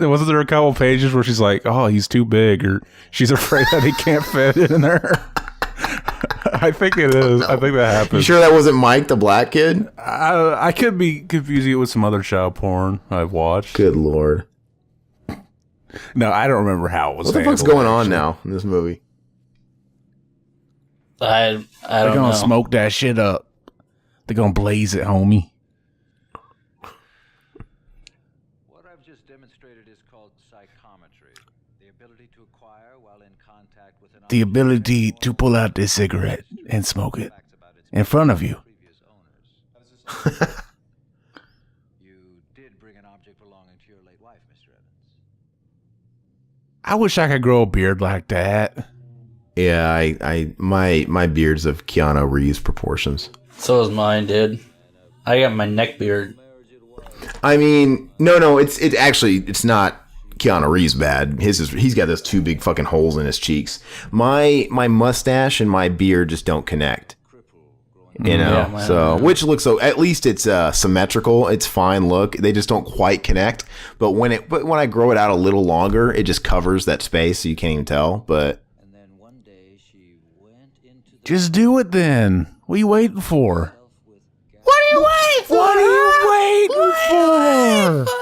Wasn't there a couple pages where she's like, oh, he's too big, or she's afraid that he can't fit in there? I think it is. I think that happened. You sure that wasn't Mike, the black kid? I could be confusing it with some other child porn I've watched. Good Lord. No, I don't remember how it was. What the fuck's going on now in this movie? I don't know. They're gonna smoke that shit up. They're gonna blaze it, homie. What I've just demonstrated is called psychometry. The ability to acquire while in contact with an The ability to pull out this cigarette and smoke it in front of you. You did bring an object belonging to your late wife, Mr. Evans. I wish I could grow a beard like that. Yeah, my beard's of Keanu Reeves proportions. So is mine, dude. I got my neck beard. I mean, no, it's not Keanu Reeves bad. He's got those two big fucking holes in his cheeks. My mustache and my beard just don't connect. Which looks so. At least it's symmetrical. It's fine look. They just don't quite connect. But when I grow it out a little longer, it just covers that space, so you can't even tell. But And then one day she went into the Just do it then. What are you waiting for? what are you waiting for? What are you waiting for?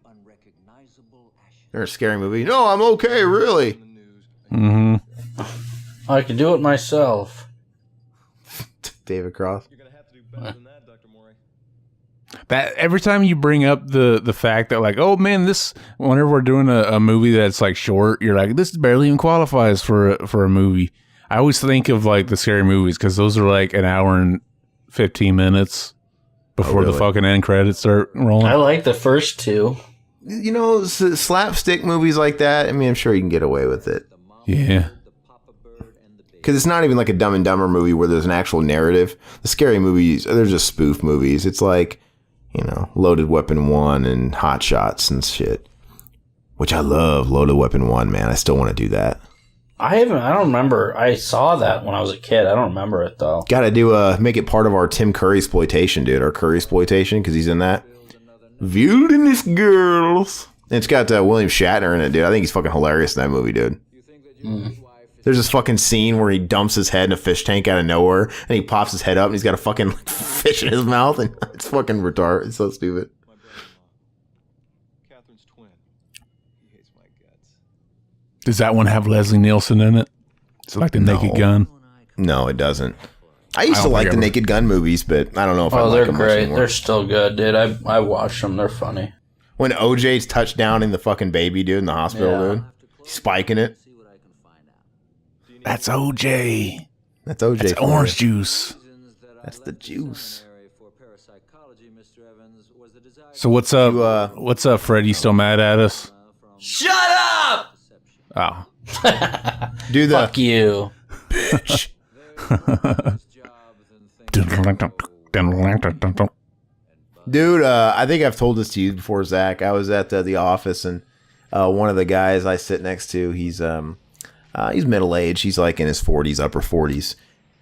unrecognizable ashes. They're a scary movie. No, I'm okay, really. Mm-hmm. I can do it myself. David Cross. You're gonna have to do better than that, Dr. Mori. That every time you bring up the fact that like, oh man, whenever we're doing a movie that's like short, you're like, this barely even qualifies for a movie. I always think of like the scary movies because those are like an hour and 15 minutes before the fucking end credits start rolling. I like the first two. Slapstick movies like that. I mean, I'm sure you can get away with it. Yeah. Because it's not even like a Dumb and Dumber movie where there's an actual narrative. The scary movies, they're just spoof movies. It's like, Loaded Weapon 1 and Hot Shots and shit. Which I love, Loaded Weapon 1, man. I still want to do that. I don't remember. I saw that when I was a kid. I don't remember it, though. Gotta make it part of our Tim Curry exploitation, dude. Our Curry exploitation, because he's in that. Wilderness Girls. And it's got William Shatner in it, dude. I think he's fucking hilarious in that movie, dude. There's this fucking scene where he dumps his head in a fish tank out of nowhere, and he pops his head up, and he's got a fucking fish in his mouth, and it's fucking retarded. It's so stupid. My brother-in-law, Catherine's twin. He hates my guts. Does that one have Leslie Nielsen in it? It's like the Naked Gun. No, it doesn't. I used to like the Naked Gun movies, but I don't know if I like they're them much great. anymore. They're still good, dude. I watched them. They're funny. When OJ's touchdowning the fucking baby, dude, in the hospital, dude. Spiking it. That's OJ. That's OJ. That's orange juice. That's the juice. parapsychology, Mr. Evans, was the desire So what's up? What's up, Fred? You still mad at us? Shut up! Oh, Do the Fuck you. bitch. Dude, I think I've told this to you before, Zach. I was at the office, and one of the guys I sit next to, he's middle aged. He's like in his 40s, upper 40s.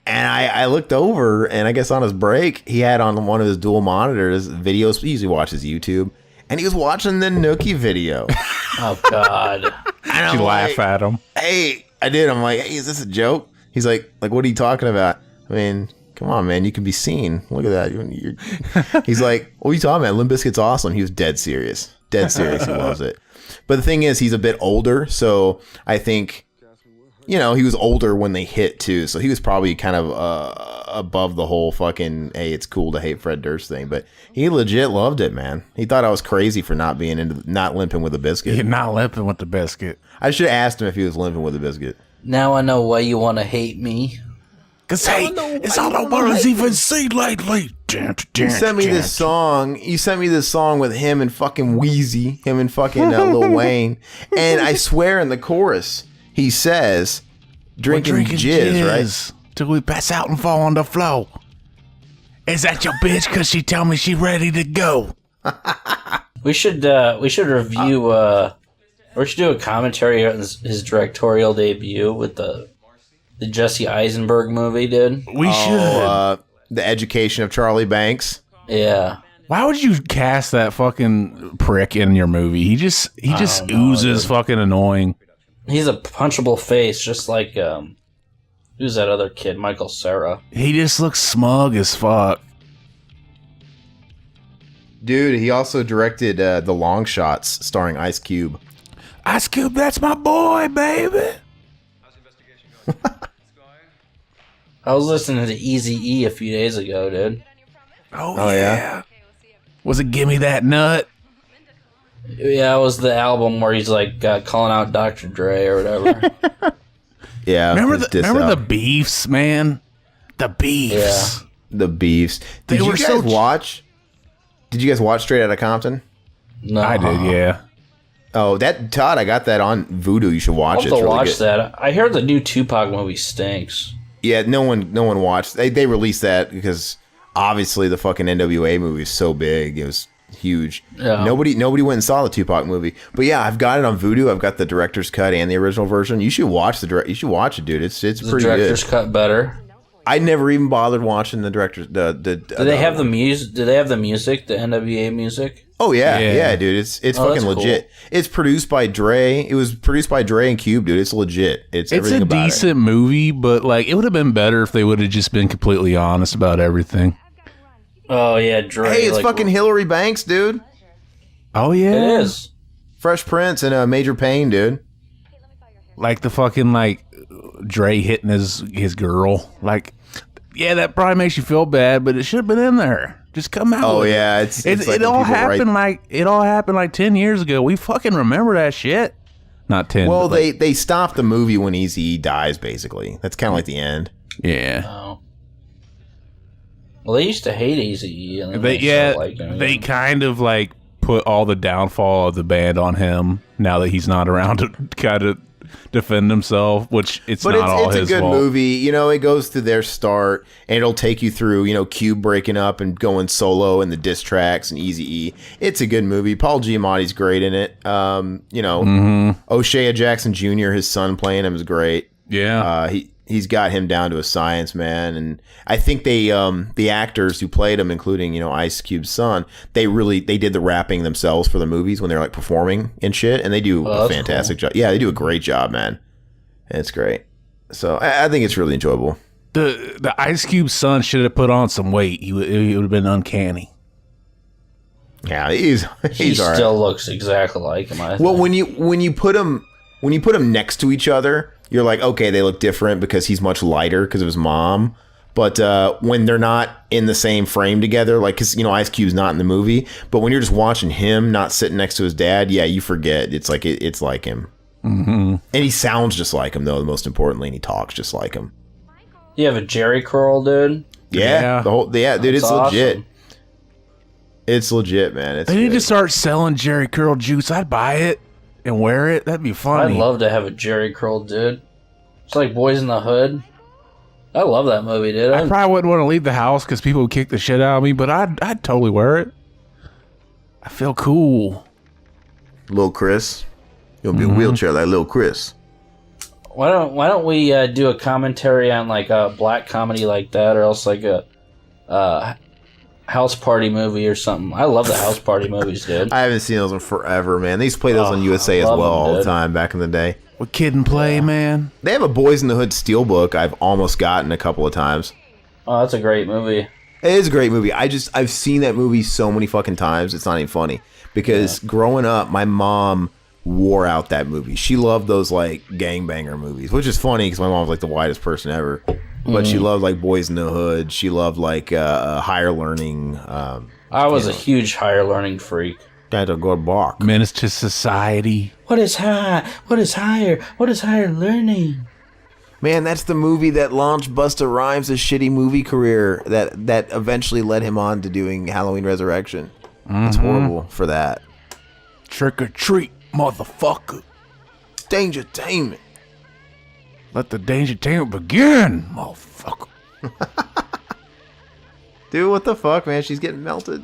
And I looked over, and I guess on his break, he had on one of his dual monitors videos. He usually watches YouTube, and he was watching the Nookie video. Oh, God. you laugh at him. Hey, I did. I'm like, hey, is this a joke? He's like, what are you talking about? I mean, come on, man. You can be seen. Look at that. He's like, what are you talking about? Limp Bizkit's awesome. He was dead serious. Dead serious. He loves it. But the thing is, he's a bit older. So I think, he was older when they hit, too. So he was probably kind of above the whole fucking, hey, it's cool to hate Fred Durst thing. But he legit loved it, man. He thought I was crazy for not limping with a biscuit. You're not limping with the biscuit. I should have asked him if he was limping with a biscuit. Now I know why you want to hate me. Cause hey, it's all I want to even see lately. You sent me this song. You sent me this song with him and fucking Wheezy, him and fucking Lil Wayne. And I swear in the chorus, he says, drinking jizz, right? Till we pass out and fall on the floor. Is that your bitch? Cause she tell me she ready to go. We should review. We should do a commentary on his directorial debut with the Jesse Eisenberg movie, dude. We should. The Education of Charlie Banks. Yeah. Why would you cast that fucking prick in your movie? He just oozes fucking annoying. He's a punchable face, just like who's that other kid, Michael Cera. He just looks smug as fuck. Dude, he also directed The Long Shots, starring Ice Cube. Ice Cube, that's my boy, baby. I was listening to Eazy-E a few days ago, dude. Oh yeah. Was it Gimme That Nut? Yeah, it was the album where he's like calling out Dr. Dre or whatever. Yeah. Remember the beefs, man? The beefs. Yeah. The beefs. They Did were you so guys watch? Did you guys watch Straight Outta Compton? No, I did, yeah. Oh, Todd, I got that on Vudu. You should watch I'll it. have It's to really watch good. that. I heard the new Tupac movie stinks. Yeah, no one watched. They released that because obviously the fucking NWA movie is so big. It was huge. Yeah. Nobody went and saw the Tupac movie. But yeah, I've got it on Vudu. I've got the director's cut and the original version. You should watch You should watch it, dude. It's The pretty director's good. cut better. I never even bothered watching the director's. Do they have the music? Do they have the music? The NWA music? Oh yeah, Yeah. dude. It's Oh, fucking that's legit. cool. It's produced by Dre. It was produced by Dre and Cube, dude. It's legit. It's It's everything a about decent movie, but like it would have been better if they would have just been completely honest about everything. Oh yeah, Dre. it. Hey, it's like, fucking Hillary Banks, dude. Oh yeah, It is. Fresh Prince and Major Payne, dude. like the fucking like Dre hitting his girl. Like, yeah, that probably makes you feel bad, but it should have been in there. Just come out. Oh with yeah, it. it's It like when all people write- happened like 10 years ago. We fucking remember that shit. Not 10. Well, but like, they stopped the movie when Eazy dies. Basically, that's kind of like the end. yeah. Oh. Well, they used to hate Eazy-E. And then They started liking him they again. kind of like put all the downfall of the band on him now that he's not around to kind of defend himself, which it's But not all it's a his good fault. movie. You know, it goes through their start, and it'll take you through, Cube breaking up and going solo and the diss tracks and Eazy-E. It's a good movie. Paul Giamatti's great in it. O'Shea Jackson Jr., his son playing him is great. Yeah. He's got him down to a science, man. And I think they, the actors who played him, including, Ice Cube's son, they did the rapping themselves for the movies when they're like performing and shit. And they do a that's fantastic job. Yeah, they do a great job, man. It's great. So I think it's really enjoyable. The Ice Cube son should have put on some weight. It would have been uncanny. Yeah, he's He all right. still looks exactly like him. I think. Well, when you put them next to each other, you're like, okay, they look different because he's much lighter because of his mom. But when they're not in the same frame together, like, because Ice Cube's not in the movie, but when you're just watching him not sitting next to his dad, yeah, you forget it's like it's like him. Mm-hmm. And he sounds just like him, though. Most importantly, and he talks just like him. You have a Jerry curl, dude. Yeah, Yeah. dude, That's it's legit. awesome. It's legit, man. It's They need good. to start selling Jerry Curl juice. I'd buy it and wear it. That'd be I'd funny. love to have a Jerry curl, dude. It's like Boys in the Hood. I love that movie, dude. I probably wouldn't want to leave the house because people would kick the shit out of me, but I'd totally wear it. I feel cool. Little Chris. You'll be a wheelchair like Little Chris. Why don't we do a commentary on like a black comedy like that, or else like a house party movie or something? I love the house party movies, dude. I haven't seen those in forever, man. They used to play those on USA as love well them, all the dude. time back in the day. What Kid and Play, man? They have a Boys in the Hood steelbook I've almost gotten a couple of times. Oh, that's a great movie. It is a great movie. I've seen that movie so many fucking times. It's not even funny. Because growing up, my mom wore out that movie. She loved those like gangbanger movies, which is funny because my mom's like the whitest person ever. But she loved like Boys in the Hood. She loved like Higher Learning. I was a huge Higher Learning freak. That's a good bark. Menace to Society. What is high? What is higher? What is higher learning? Man, that's the movie that launched Busta Rhymes' shitty movie career that eventually led him on to doing Halloween Resurrection. It's horrible for that. Trick or treat, motherfucker. Dangertainment. Let the dangertainment begin, motherfucker. Dude, what the fuck, man? She's getting melted.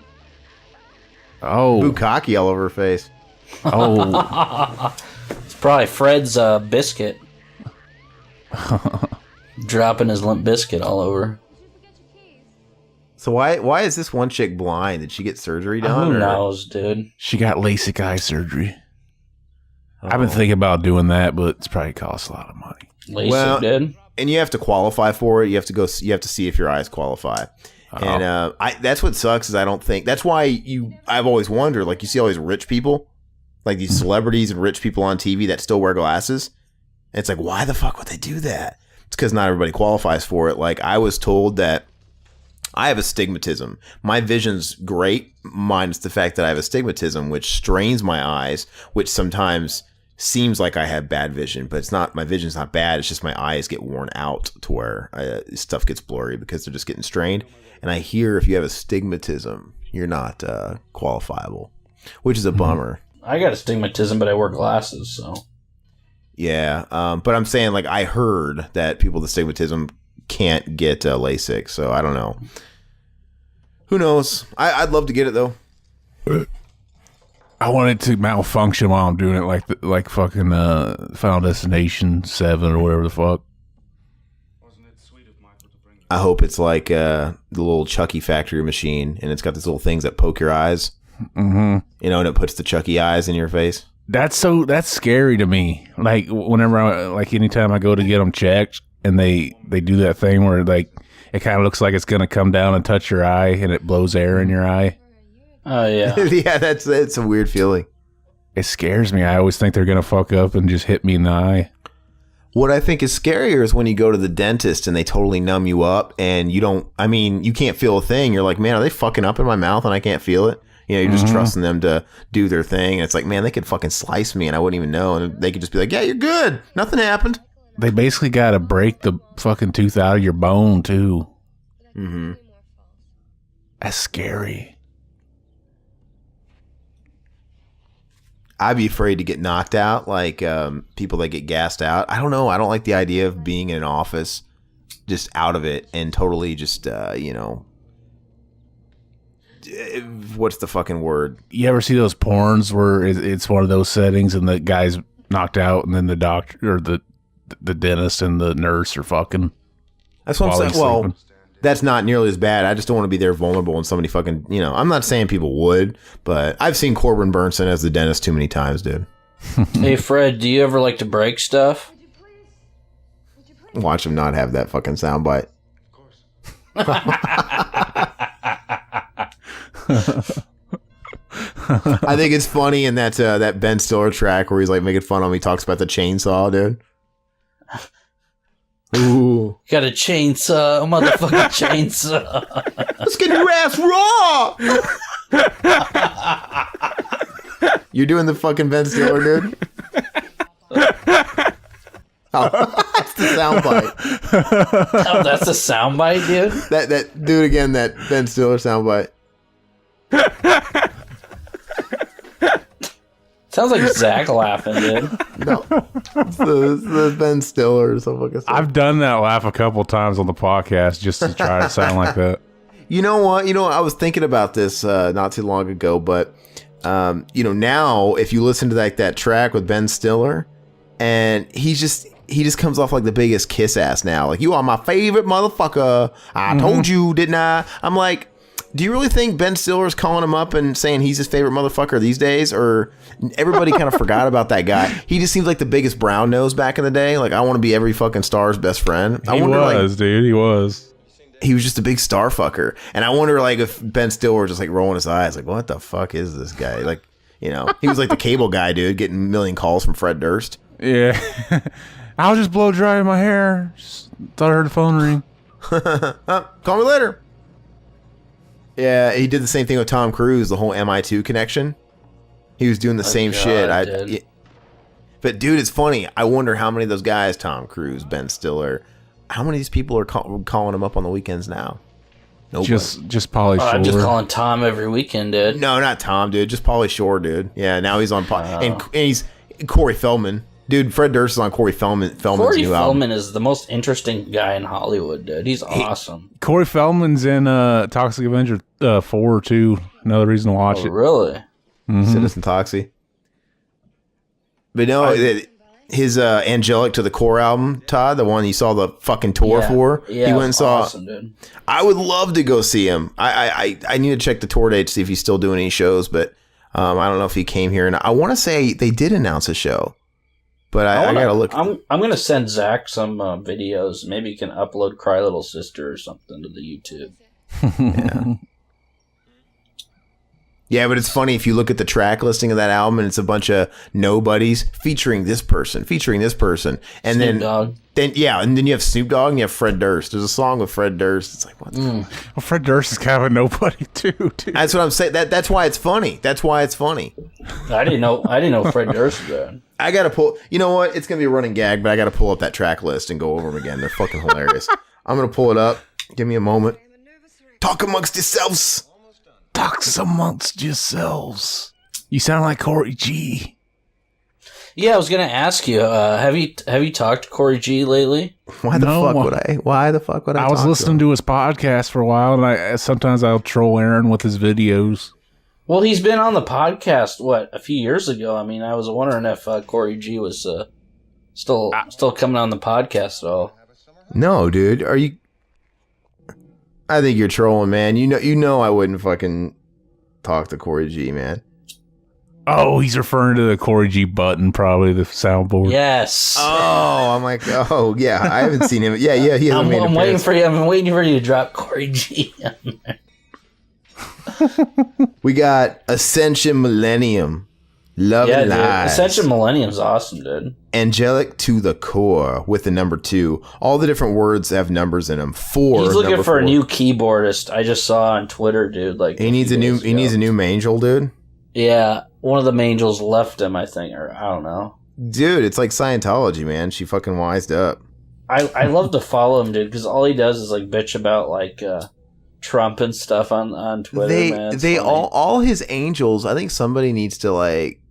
Oh. Bukkake all over her face. Oh. It's probably Fred's biscuit. Dropping his Limp Biscuit all over. So why is this one chick blind? Did she get surgery done? Who or- knows, dude? She got LASIK eye surgery. I've been thinking about doing that, but it's probably costs a lot of money. LASIK, Well, dude. And you have to qualify for it. You have to go. You have to see if your eyes qualify. And that's what sucks is I don't think that's why I've always wondered, like you see all these rich people, like these celebrities and rich people on TV that still wear glasses. And it's like, why the fuck would they do that? It's because not everybody qualifies for it. Like I was told that I have astigmatism. My vision's great, minus the fact that I have astigmatism, which strains my eyes, which sometimes seems like I have bad vision, but it's not. My vision's not bad. It's just my eyes get worn out to where stuff gets blurry because they're just getting strained. And I hear if you have astigmatism, you're not qualifiable, which is a bummer. I got astigmatism, but I wear glasses, so. Yeah, but I'm saying like I heard that people with astigmatism can't get LASIK, so I don't know. Who knows? I'd love to get it though. I want it to malfunction while I'm doing it, like fucking Final Destination 7 or whatever the fuck. I hope it's like the little Chucky factory machine, and it's got these little things that poke your eyes. Mm-hmm. You know, and it puts the Chucky eyes in your face. That's scary to me. Like whenever anytime I go to get them checked, and they do that thing where like it kind of looks like it's gonna come down and touch your eye, and it blows air in your eye. Oh, yeah. Yeah, it's a weird feeling. It scares me. I always think they're gonna fuck up and just hit me in the eye. What I think is scarier is when you go to the dentist and they totally numb you up and you can't feel a thing. You're like, man, are they fucking up in my mouth and I can't feel it? You know, you're just trusting them to do their thing. And it's like, man, they could fucking slice me and I wouldn't even know. And they could just be like, yeah, you're good. Nothing happened. They basically got to break the fucking tooth out of your bone, too. Mm-hmm. That's scary. I'd be afraid to get knocked out, like people that get gassed out. I don't know. I don't like the idea of being in an office just out of it and totally just, what's the fucking word? You ever see those porns where it's one of those settings and the guy's knocked out and then the doctor or the dentist and the nurse are fucking? That's what I'm while saying. he's Well, sleeping? that's not nearly as bad. I just don't want to be there vulnerable and somebody fucking, I'm not saying people would, but I've seen Corbin Burnson as the dentist too many times, dude. Hey, Fred, do you ever like to break stuff? Watch him not have that fucking soundbite. I think it's funny in that Ben Stiller track where he's like making fun of him. He talks about the chainsaw, dude. Ooh. Got a chainsaw, a motherfucking chainsaw. Let's get your ass raw! You're doing the fucking Ben Stiller, dude? Oh, that's the soundbite. Oh, that's a soundbite, dude? That do it again, that Ben Stiller soundbite. Sounds like Zach laughing, dude. No, it's the Ben Stiller or something like that. I've done that laugh a couple times on the podcast just to try to sound like that. You know what? I was thinking about this not too long ago, but now if you listen to that track with Ben Stiller, and he just comes off like the biggest kiss ass now. Like, you are my favorite motherfucker. I told you, didn't I? I'm like, do you really think Ben Stiller's calling him up and saying he's his favorite motherfucker these days? Or everybody kind of forgot about that guy? He just seems like the biggest brown nose back in the day. Like, I want to be every fucking star's best friend. He was. He was just a big star fucker. And I wonder, like, if Ben Stiller was just like rolling his eyes, like, what the fuck is this guy? Like, he was like the cable guy, dude, getting a million calls from Fred Durst. Yeah. I was just blow drying my hair. Just thought I heard the phone ring. Call me later. Yeah, he did the same thing with Tom Cruise, the whole MI2 connection. He was doing the same shit. But dude, it's funny. I wonder how many of those guys, Tom Cruise, Ben Stiller, how many of these people are calling him up on the weekends now? Nobody. Just Pauly Shore. I'm just calling Tom every weekend, dude. No, not Tom, dude. Just Pauly Shore, dude. Yeah, now he's on and he's Corey Feldman. Dude, Fred Durst is on Corey Feldman's Corey new Feldman album. is the most interesting guy in Hollywood, dude. He's awesome. Corey Feldman's in Toxic Avenger 4 too. Another reason to watch it. Really? Mm-hmm. Citizen Toxie. But no, his Angelic to the Core album, Todd, the one you saw the fucking tour for. Yeah, he went and saw. Awesome, dude. I would love to go see him. I need to check the tour date to see if he's still doing any shows, but I don't know if he came here. And I want to say they did announce a show. But I gotta look. I'm gonna send Zach some videos. Maybe he can upload "Cry Little Sister" or something to the YouTube. Yeah, but it's funny if you look at the track listing of that album, and it's a bunch of nobodies featuring this person, and Snoop Dogg. then you have Snoop Dogg and you have Fred Durst. There's a song with Fred Durst. It's like, what? Well, Fred Durst is kind of a nobody too. Dude. That's what I'm saying. That's why it's funny. I didn't know Fred Durst was there. I gotta pull. You know what? It's gonna be a running gag, but I gotta pull up that track list and go over them again. They're fucking hilarious. I'm gonna pull it up. Give me a moment. Talk amongst yourselves. Talk amongst yourselves. You sound like Corey G. Yeah, I was gonna ask you. Have you talked to Corey G lately? Why the fuck would I? I was listening to his podcast for a while, and sometimes I'll troll Aaron with his videos. Well, he's been on the podcast a few years ago. I mean, I was wondering if Corey G was still coming on the podcast at all. No, dude. Are you? I think you're trolling, man. You know I wouldn't fucking talk to Corey G, man. Oh, he's referring to the Corey G button, probably the soundboard. Yes. Oh, I'm like, oh yeah, I haven't seen him. Yeah, he hasn't made I'm waiting for you. I'm waiting for you to drop Corey G. We got Ascension Millennium, Love and Lies. Ascension Millennium's awesome, dude. Angelic to the Core with the number 2. All the different words have numbers in them. 4. He's looking for a new keyboardist. I just saw on Twitter, dude. Like he needs a new Mangel, dude. Yeah, one of the Mangels left him, I think, or I don't know. Dude, it's like Scientology, man. She fucking wised up. I love to follow him, dude, because all he does is like bitch about like Trump and stuff on Twitter. Man, all his angels. I think somebody needs to like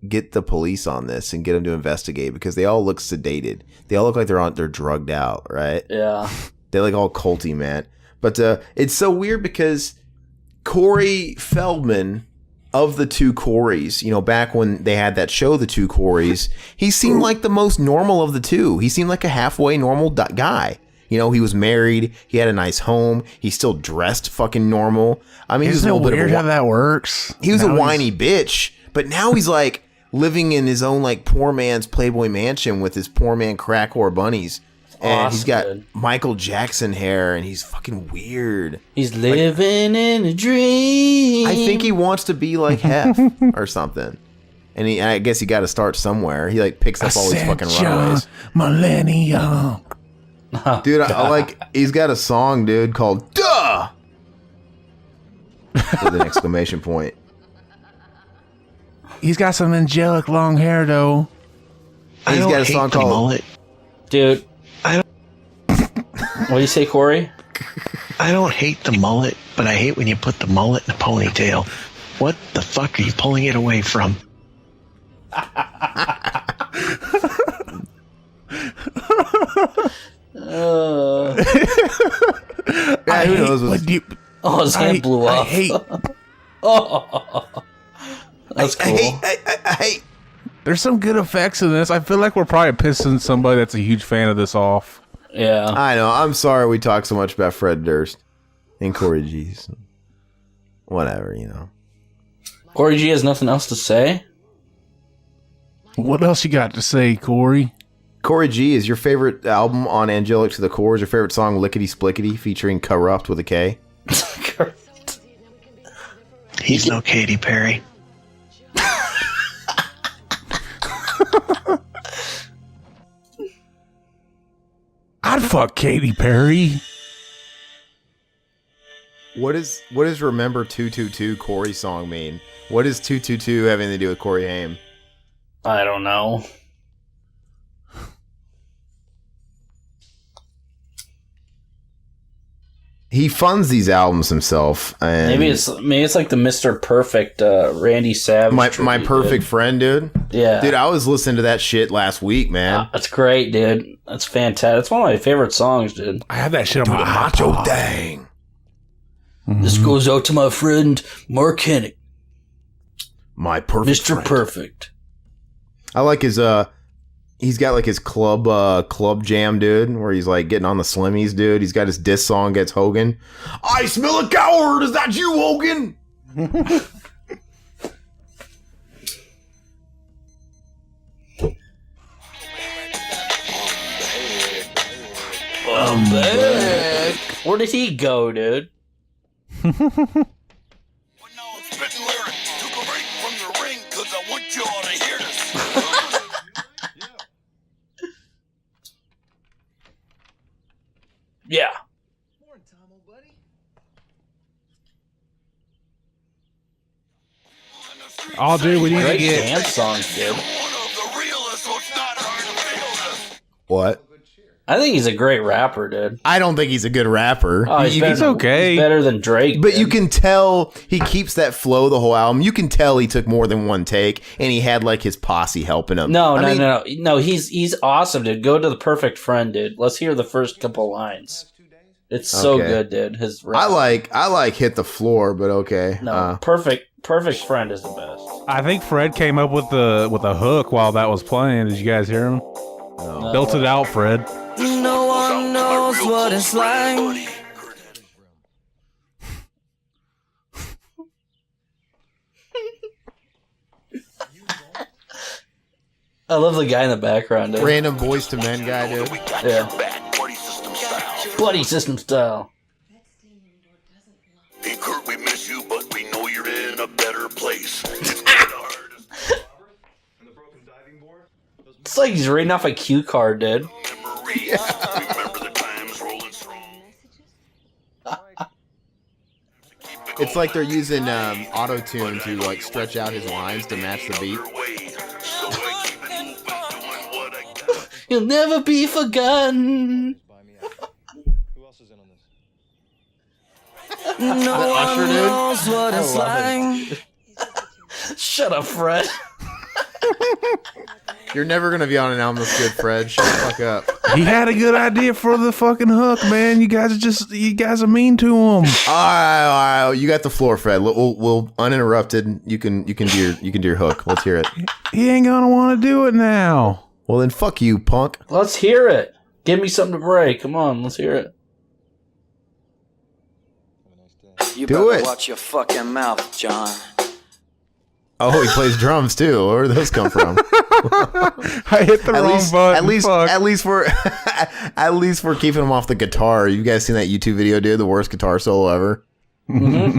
get the police on this and get them to investigate because they all look sedated. They all look like they're drugged out, right? Yeah, they're like all culty, man. But it's so weird because Corey Feldman, of the two Coreys, back when they had that show, The Two Coreys, he seemed like the most normal of the two. He seemed like a halfway normal guy. He was married. He had a nice home. He still dressed fucking normal. I mean, Isn't it weird how that works? He was a whiny bitch, but now he's like living in his own like poor man's Playboy mansion with his poor man crack whore bunnies. And he's got Michael Jackson hair, and he's fucking weird. He's living in a dream. I think he wants to be like Hef or something. And I guess he got to start somewhere. He like picks up all these fucking runaways. Millennium. Dude, I like, he's got a song, dude, called Duh! With an exclamation point. He's got some angelic long hair, though. He's got a song called mullet. Dude. What do you say, Corey? I don't hate the mullet. but I hate when you put the mullet in a ponytail. What the fuck are you pulling it away from? Who knows? Oh, his hand blew off. That's cool. I hate. There's some good effects in this. I feel like we're probably pissing somebody that's a huge fan of this off. Yeah. I know. I'm sorry we talk so much about Fred Durst and Corey G. Whatever, you know. Corey G has nothing else to say? What else you got to say, Corey? Corey G, is your favorite album on Angelic to the Core? Is your favorite song Lickety Splickety featuring Corrupt with a K? He's no Katy Perry. I'd fuck Katy Perry. What does Remember 222 Corey song mean? What does 222 having to do with Corey Haim? I don't know. He funds these albums himself. And Maybe it's like the Mr. Perfect Randy Savage. my tribute, perfect dude. friend, dude. Yeah, Dude, I was listening to that shit last week, man. that's great, dude. That's fantastic. That's one of my favorite songs, dude. I have that shit on my Macho iPod. dang. This goes out to my friend Mark Hennick, My perfect Mr. friend. Perfect. I like his he's got like his club jam, dude, where he's like getting on the slimmies, dude. He's got his diss song against Hogan. I smell a coward. Is that you, Hogan? I'm back. Where did he go, dude? Yeah. Oh, dude, we need to Great get... dance songs, dude. What? I think he's a great rapper, dude. I don't think he's a good rapper. Oh, he's okay. He's better than Drake. But dude. you can tell he keeps that flow the whole album. You can tell he took more than one take, and he had like his posse helping him. No. He's awesome, dude. Go to The Perfect Friend, dude. Let's hear the first couple lines. It's so Okay. good, dude. His rap. I like Hit the Floor, but okay. No, Perfect Friend is the best. I think Fred came up with a hook while that was playing. Did you guys hear him? No. Built it out, Fred. No one knows what it's like. I love the guy in the background, dude. Random Boys to Men guy, dude. Yeah. Buddy system style. Hey Kurt, we miss you, but we know you're in a better place. It's like he's reading off a cue card, dude. Remember the times rolling strong. It's like they're using auto-tune to like stretch out his lines to match the beat. You'll never be forgotten. Who else is in on this? No Usher, one dude? knows what I it's love like. Shut up, Fred. You're never gonna be on an album that's good, Fred. Shut the fuck up. He had a good idea for the fucking hook, man. You guys are mean to him. All right, you got the floor, Fred. We'll uninterrupted. You can do your hook. Let's hear it. He ain't gonna want to do it now. Well then, fuck you, punk. Let's hear it. Give me something to break. Come on, let's hear it. You Do better it. watch your fucking mouth, John. Oh, he plays drums too. Where did those come from? I hit the wrong button. At least we're keeping him off the guitar. You guys seen that YouTube video, dude? The worst guitar solo ever. Mm-hmm.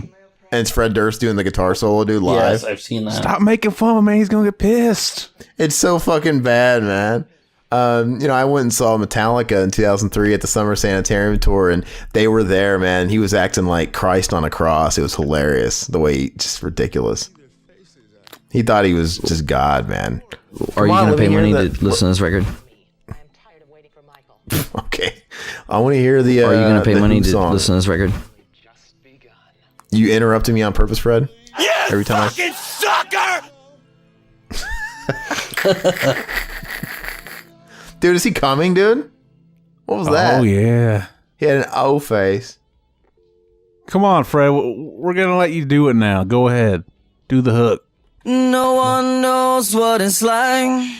And it's Fred Durst doing the guitar solo, dude, live. Yes, I've seen that. Stop making fun of him, man. He's gonna get pissed. It's so fucking bad, man. I went and saw Metallica in 2003 at the Summer Sanitarium tour, and they were there, man. He was acting like Christ on a cross. It was hilarious. The way just ridiculous. He thought he was just God, man. Are you going to pay money to listen to this record? Okay. I want to hear the Are you going to pay the money Who to song. listen to this record? You interrupted me on purpose, Fred? Yes, Every time fucking sucker! Dude, is he coming, dude? What was that? Oh, yeah. He had an O face. Come on, Fred. We're going to let you do it now. Go ahead. Do the hook. No one knows what it's like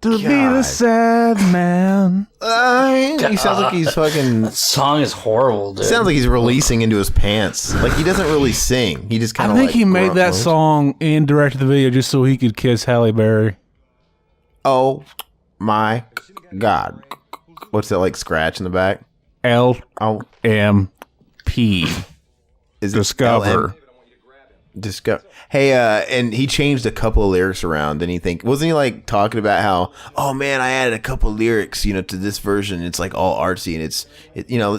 to be the sad man. He sounds like he's fucking... That song is horrible, dude. Sounds like he's releasing into his pants. Like, he doesn't really sing. He just kind of I think he made that song and directed the video just so he could kiss Halle Berry. Oh, my God. What's that, like, scratch in the back? L-M-P. Is Discover. Discover. Hey, and he changed a couple of lyrics around. Didn't he think? Wasn't he like talking about how? Oh man, I added a couple of lyrics, to this version. It's like all artsy, and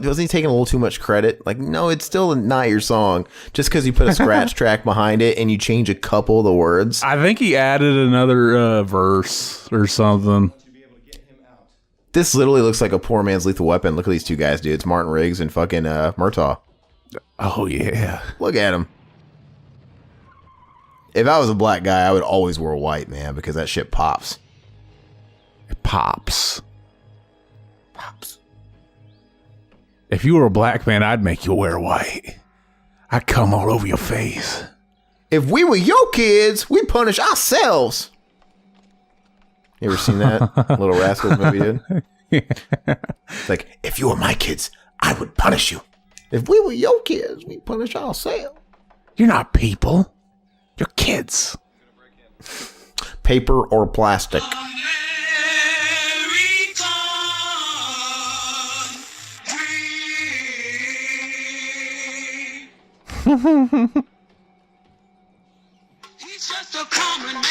wasn't he taking a little too much credit? Like, no, it's still not your song. Just because you put a scratch track behind it and you change a couple of the words. I think he added another verse or something. This literally looks like a poor man's Lethal Weapon. Look at these two guys, dude. It's Martin Riggs and fucking Murtaugh. Oh yeah, look at him. If I was a black guy, I would always wear white, man, because that shit pops. It pops. Pops. If you were a black man, I'd make you wear white. I'd come all over your face. If we were your kids, we'd punish ourselves. You ever seen that Little Rascals movie, dude? Yeah. It's like, if you were my kids, I would punish you. If we were your kids, we'd punish ourselves. You're not people. You're kids. Paper or plastic? He's just a common man.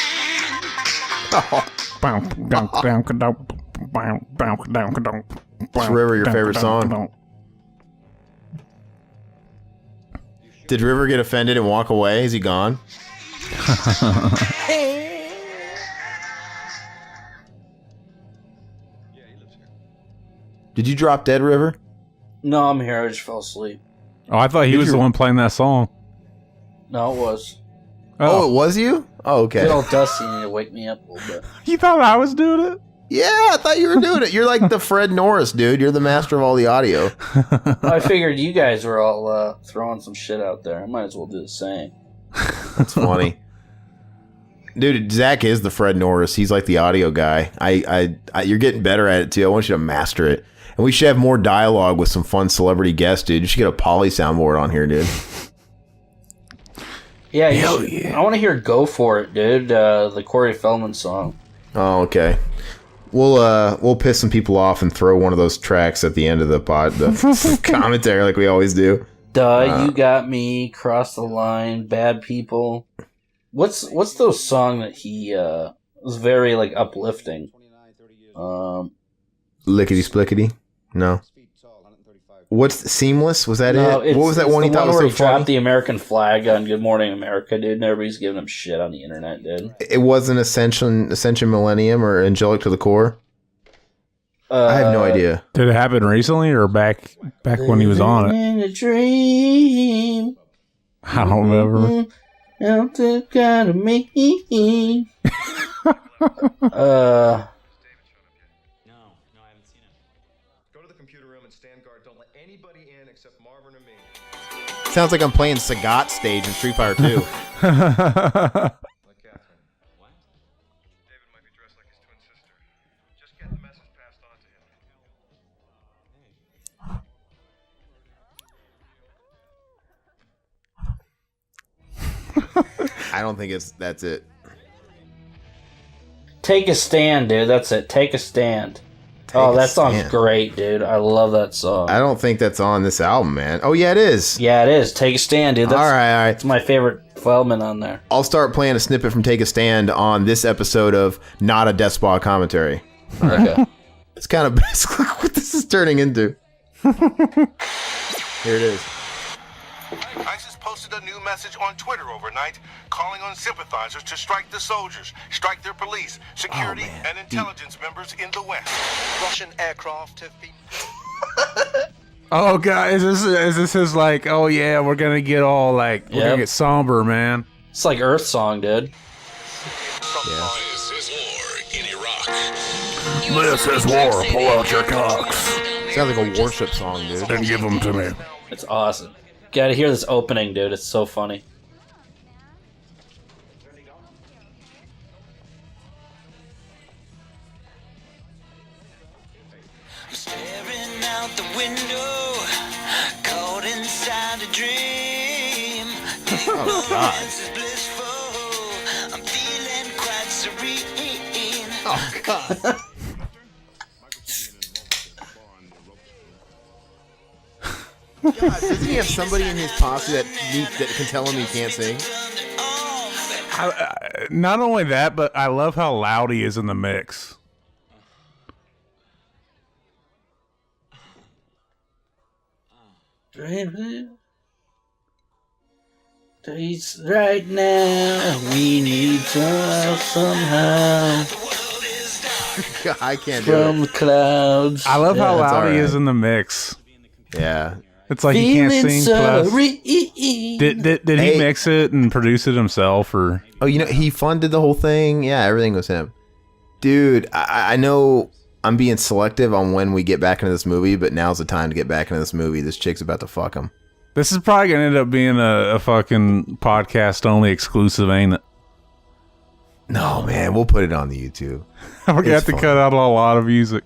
Is River your favorite song? Did River get offended and walk away? Is he gone? Did you drop dead, River? No, I'm here. I just fell asleep. Oh, I thought he was the one playing that song. No, it was. Oh, it was you? Oh, okay. Good old Dusty needed to wake me up a little bit. You thought I was doing it? Yeah, I thought you were doing it. You're like the Fred Norris, dude. You're the master of all the audio. I figured you guys were all throwing some shit out there. I might as well do the same. That's funny. Dude, Zach is the Fred Norris. He's like the audio guy. You're getting better at it, too. I want you to master it. And we should have more dialogue with some fun celebrity guests, dude. You should get a poly soundboard on here, dude. Yeah, yeah. I want to hear "Go For It," dude. The Corey Feldman song. Oh, okay. We'll piss some people off and throw one of those tracks at the end of the commentary like we always do. You got me, Cross the Line, Bad People. What's those song that he was very like uplifting? Lickety Splickety? No. What's Seamless? Was that no, it? What was that one he thought was where so he dropped funny? the American flag on Good Morning America, dude, and everybody's giving him shit on the internet, dude. It wasn't Ascension Millennium or Angelic to the Core? I have no idea. Did it happen recently or back when he was on it? In a dream. I don't remember. Out to kind of me. Sounds like I'm playing Sagat stage in Street Fighter 2. Like Catherine. What? David might be dressed like his twin sister. Just get the message passed on to him. I don't think that's it. Take a Stand, dude. That's it. Take a Stand. That song's great, dude. I love that song. I don't think that's on this album, man. Oh, yeah, it is. Yeah, it is. Take a Stand, dude. All right. It's my favorite Feldman on there. I'll start playing a snippet from Take a Stand on this episode of Not a Death Spa Commentary. Okay. It's kind of basically what this is turning into. Here it is. ISIS posted a new message on Twitter overnight calling on sympathizers to strike the soldiers, strike their police, security, and intelligence members in the West. Russian aircraft have been... Oh god, is this his like? Oh yeah, we're gonna get all like we're gonna get somber, man. It's like Earth Song, dude. Yeah. This is war. Pull out your cocks. Sounds like a worship song, dude. And give them to me. It's awesome. Gotta hear this opening, dude. It's so funny. Staring out the window, caught inside a dream. Oh, God. I'm feeling quite serene. Oh, God. God, doesn't he have somebody in his posse that can tell him he can't sing? Not only that, but I love how loud he is in the mix. Right now, we need to somehow I can't do from it. the clouds. I love how loud he right. is in the mix. Yeah. It's like he can't sing. Plus, sorry. did he mix it and produce it himself, or? Oh, he funded the whole thing. Yeah, everything was him. Dude, I know I'm being selective on when we get back into this movie, but now's the time to get back into this movie. This chick's about to fuck him. This is probably gonna end up being a fucking podcast only exclusive, ain't it? No, man, we'll put it on the YouTube. We're gonna have to cut out a lot of music.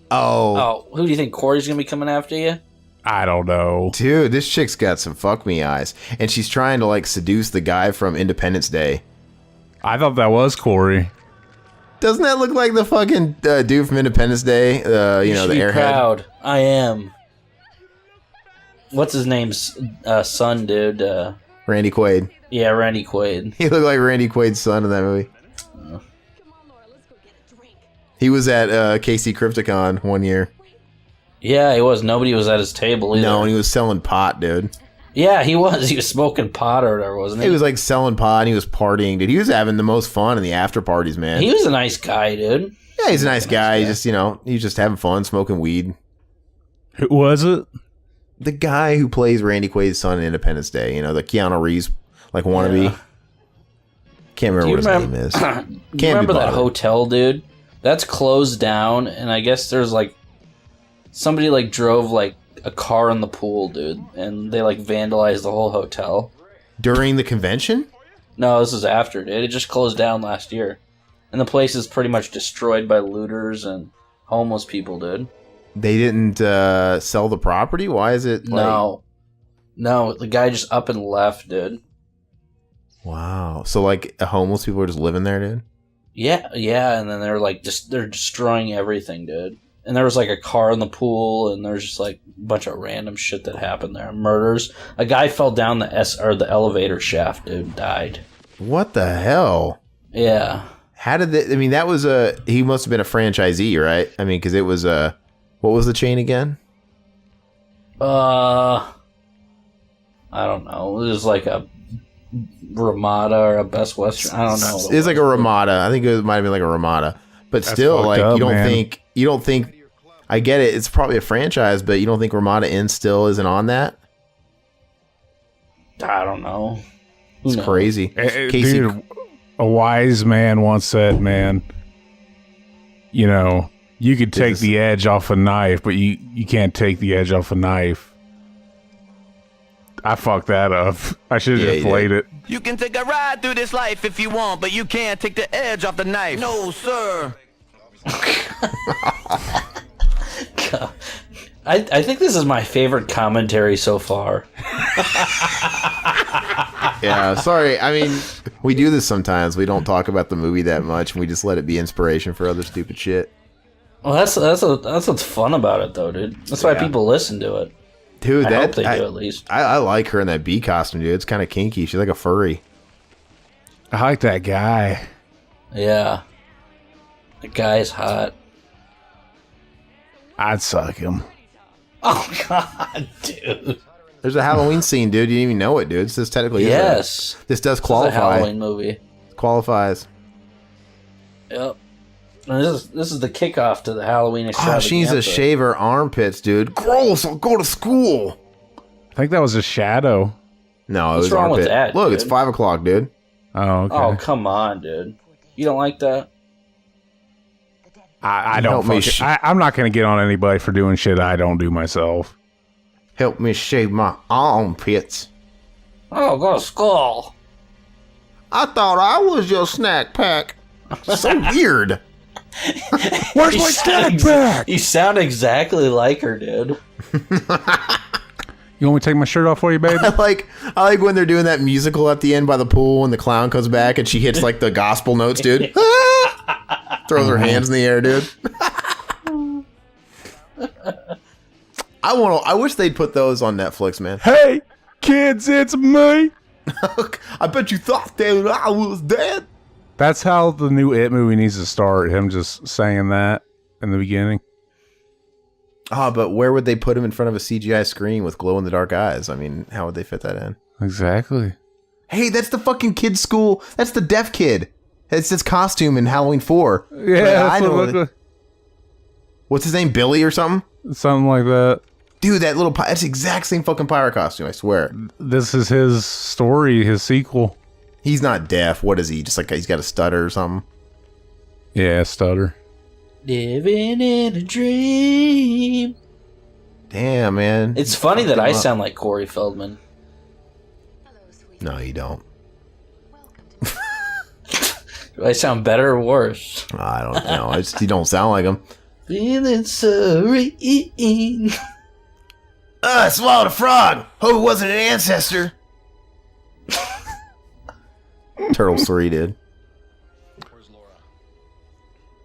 Oh, who do you think Corey's gonna be coming after you? I don't know. Dude, this chick's got some fuck me eyes. And she's trying to, like, seduce the guy from Independence Day. I thought that was Corey. Doesn't that look like the fucking dude from Independence Day? The airhead? Proud. I am. What's his name's son, dude? Randy Quaid. Yeah, Randy Quaid. He looked like Randy Quaid's son in that movie. He was at KC Crypticon one year. Yeah, he was. Nobody was at his table either. No, and he was selling pot, dude. Yeah, he was. He was smoking pot or whatever, wasn't he? He was like selling pot and he was partying, dude. He was having the most fun in the after parties, man. He was a nice guy, dude. Yeah, he's a nice guy. He just, he's just having fun, smoking weed. Who was it? The guy who plays Randy Quaid's son in Independence Day. The Keanu Reeves, like, wannabe. Yeah. Can't remember what his name is. Do you remember that hotel, dude? That's closed down, and I guess there's, like, somebody, like, drove, like, a car in the pool, dude, and they, like, vandalized the whole hotel. During the convention? No, this is after, dude. It just closed down last year. And the place is pretty much destroyed by looters and homeless people, dude. They didn't sell the property? Why is it like... No, the guy just up and left, dude. Wow. So, like, homeless people are just living there, dude? Yeah, and then they're, like, they're destroying everything, dude. And there was, like, a car in the pool, and there's just, like, a bunch of random shit that happened there. Murders. A guy fell down the elevator shaft, dude, died. What the hell? Yeah. How did that... I mean, that was he must have been a franchisee, right? I mean, because it was what was the chain again? I don't know. It was like a Ramada or a Best Western. I don't know. It's like a Ramada. I think it might have been like a Ramada. But That's still, like, up, you don't man. think... I get it. It's probably a franchise, but you don't think Ramada Inn still isn't on that? I don't know. It's crazy. Casey, Dude, a wise man once said, man, you could take the edge off a knife, but you can't take the edge off a knife. I fucked that up. I should have just played it. You can take a ride through this life if you want, but you can't take the edge off the knife. No, sir. God. I think this is my favorite commentary so far. yeah, sorry. I mean, we do this sometimes. We don't talk about the movie that much, and we just let it be inspiration for other stupid shit. Well, that's what's fun about it, though, dude. That's why people listen to it. Dude, I hope they do at least. I like her in that bee costume, dude. It's kind of kinky. She's like a furry. I like that guy. Yeah. The guy's hot. I'd suck him. Oh, God, dude. There's a Halloween scene, dude. You didn't even know it, dude. This technically yes. This does This qualify. is a Halloween movie. Qualifies. Yep. And this is the kickoff to the Halloween extravaganza. Oh, she needs to shave her armpits, dude. Gross, I'll go to school. I think that was a shadow. No, it What's was wrong armpit. with that, Look, dude? it's 5 o'clock, dude. Oh, okay. Oh, come on, dude. You don't like that? I don't. I'm not going to get on anybody for doing shit I don't do myself. Help me shave my armpits. Oh, go to school. I thought I was your snack pack. So weird. Where's my snack pack? You sound exactly like her, dude. You want me to take my shirt off for you, baby? I like when they're doing that musical at the end by the pool and the clown comes back and she hits like the gospel notes, dude. Throws her hands in the air, dude. I wish they'd put those on Netflix, man. Hey, kids, it's me. I bet you thought that I was dead. That's how the new It movie needs to start. Him just saying that in the beginning. But where would they put him in front of a CGI screen with glow-in-the-dark eyes? I mean, how would they fit that in? Exactly. Hey, that's the fucking kid's school. That's the deaf kid. It's his costume in Halloween 4. Yeah, I know. What's his name? Billy or something? Something like that. Dude, that's the exact same fucking pirate costume, I swear. This is his story, his sequel. He's not deaf. What is he? Just like he's got a stutter or something? Yeah, stutter. Living in a dream. Damn, man. It's funny that I sound like Corey Feldman. No, you don't. Do I sound better or worse? I don't know. You don't sound like him. Feeling serene. I swallowed a frog. Hope it wasn't an ancestor. Turtle 3 did.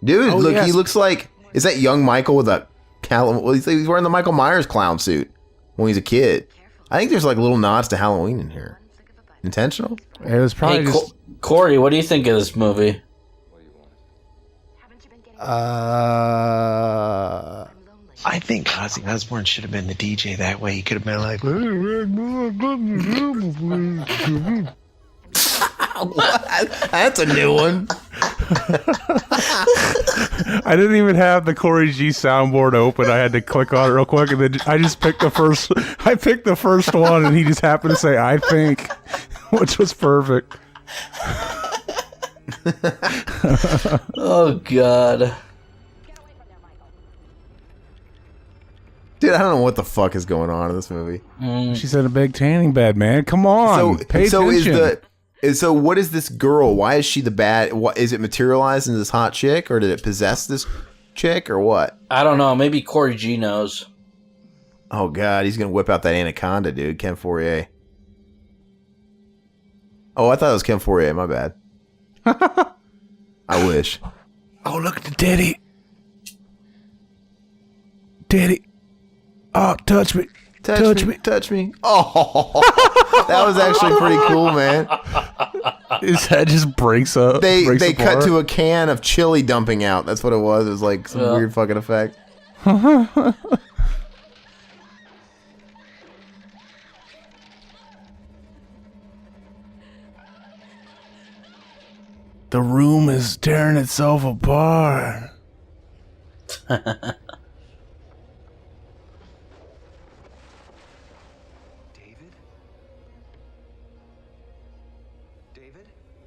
Dude, Oh, look, yes. he looks like... Is that young Michael with a... Well, he's wearing the Michael Myers clown suit when he's a kid. I think there's like little nods to Halloween in here. Intentional? It was probably Hey, just... Corey, what do you think of this movie? I think Ozzy Osbourne should have been the DJ. That way he could have been like... What? That's a new one. I didn't even have the Corey G soundboard open. I had to click on it real quick, and then I just picked the first. I picked the first one, and he just happened to say "I think," which was perfect. Oh God, dude, I don't know what the fuck is going on in this movie. She's in a big tanning bed, man. Come on, pay attention. So what is this girl? Why is she the bad? What is it materialized into this hot chick, or did it possess this chick, or what? I don't know. Maybe Corey G knows. Oh God, he's gonna whip out that anaconda, dude. Ken Fourier. Oh, I thought it was Ken Fourier. My bad. I wish. Oh, look at the daddy. Daddy. Oh, touch me. Touch me. Touch me. Oh, that was actually pretty cool, man. His head just breaks up. They cut to a can of chili dumping out. That's what it was. It was like some weird fucking effect. The room is tearing itself apart.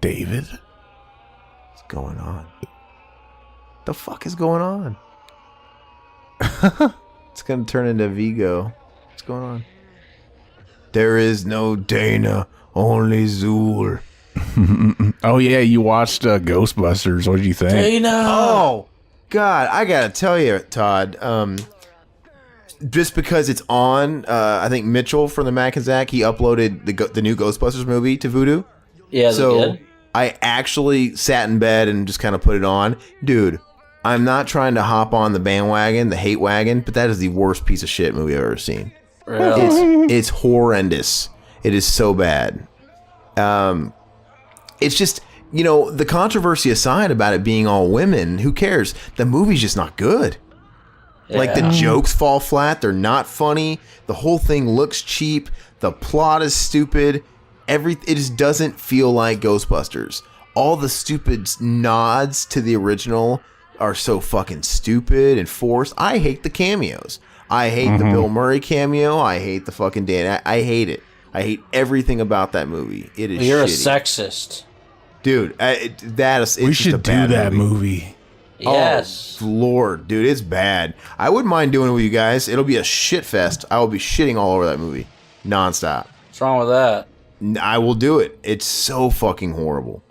David? What's going on? The fuck is going on? It's gonna turn into Vigo. What's going on? There is no Dana, only Zool. Oh yeah, you watched Ghostbusters. What did you think? Dana. Oh God, I gotta tell you, Todd. Just because it's on, I think Mitchell from the Mac and Zach, he uploaded the new Ghostbusters movie to Vudu. Yeah, so I actually sat in bed and just kind of put it on. Dude, I'm not trying to hop on the bandwagon, the hate wagon, but that is the worst piece of shit movie I've ever seen. Really? It's horrendous. It is so bad. It's just, you know, the controversy aside about it being all women, who cares? The movie's just not good. Yeah. Like, the jokes fall flat. They're not funny. The whole thing looks cheap. The plot is stupid. It just doesn't feel like Ghostbusters. All the stupid nods to the original are so fucking stupid and forced. I hate the cameos. I hate the Bill Murray cameo. I hate the fucking Dan. I hate it. I hate everything about that movie. It is You're shitty. a sexist. Dude, we should do that movie. Yes. Oh, Lord, dude, it's bad. I wouldn't mind doing it with you guys. It'll be a shit fest. I will be shitting all over that movie. Nonstop. What's wrong with that? I will do it. It's so fucking horrible.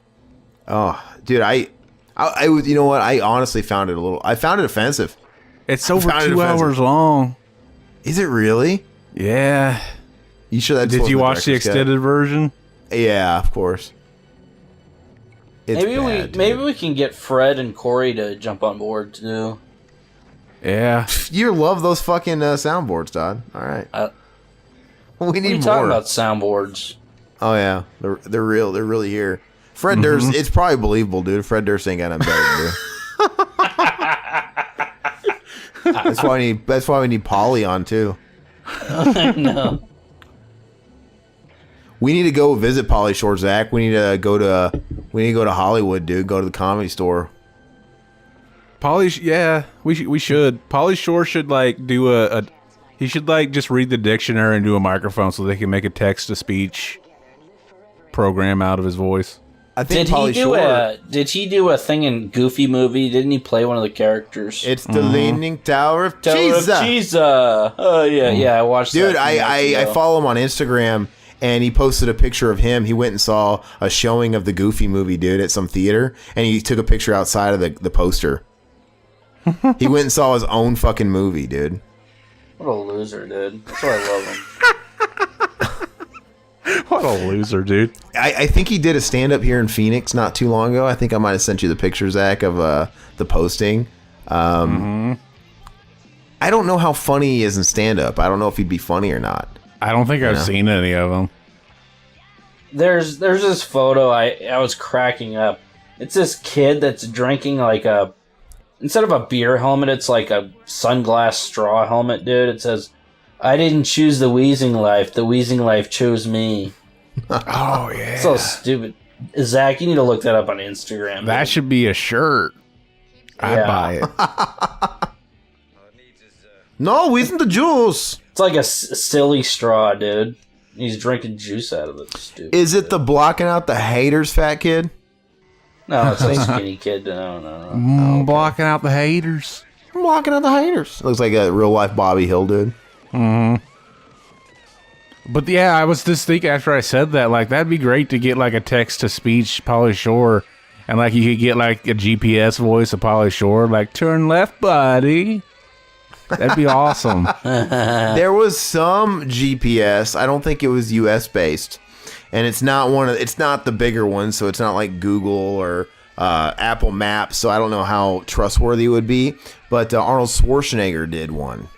Oh, dude, I you know what? I honestly found it I found it offensive. It's over 2 hours long. Is it really? Yeah. You sure that? Did you watch the extended version? Yeah, of course. It's maybe we can get Fred and Corey to jump on board too. Yeah. You love those fucking soundboards, Todd. All right. We need more. What are you talking about soundboards? Oh yeah, they're real. They're really here. Fred Durst. It's probably believable, dude. Fred Durst ain't got nothing better to do. That's why we need Polly on too. No. We need to go visit Pauly Shore, Zach. We need to go to Hollywood, dude. Go to the Comedy Store. We should. Pauly Shore should like do he should like just read the dictionary and do a microphone so they can make a text to speech program out of his voice. I think Did he do a thing in Goofy movie? Didn't he play one of the characters? It's the Leaning Tower of Cheese. Oh yeah, I watched dude, that. I follow him on Instagram, and he posted a picture of him. He went and saw a showing of the Goofy movie, dude, at some theater, and he took a picture outside of the poster. He went and saw his own fucking movie, dude. What a loser, dude. That's why I love him. What a loser, dude. I think he did a stand-up here in Phoenix not too long ago. I think I might have sent you the picture, Zach, of the posting. I don't know how funny he is in stand-up. I don't know if he'd be funny or not. I don't think I've seen any of them. There's this photo I was cracking up. It's this kid that's drinking like instead of a beer helmet, it's like a sunglass straw helmet, dude. It says, "I didn't choose the wheezing life. The wheezing life chose me." Oh, yeah. So stupid. Zach, you need to look that up on Instagram. That dude. should be a shirt. I'd buy it. No, wheezing the juice. It's like a silly straw, dude. He's drinking juice out of it. Stupid. Is it the blocking out the haters fat kid? No, it's a skinny kid. No. Blocking out the haters. I'm blocking out the haters. Looks like a real life Bobby Hill dude. But yeah, I was just thinking after I said that, like, that'd be great to get like a text to speech Pauly Shore, and like you could get like a GPS voice of Pauly Shore, like, "Turn left, buddy." That'd be awesome. There was some GPS. I don't think it was US based, and it's not it's not the bigger one, so it's not like Google or Apple Maps. So I don't know how trustworthy it would be. But Arnold Schwarzenegger did one.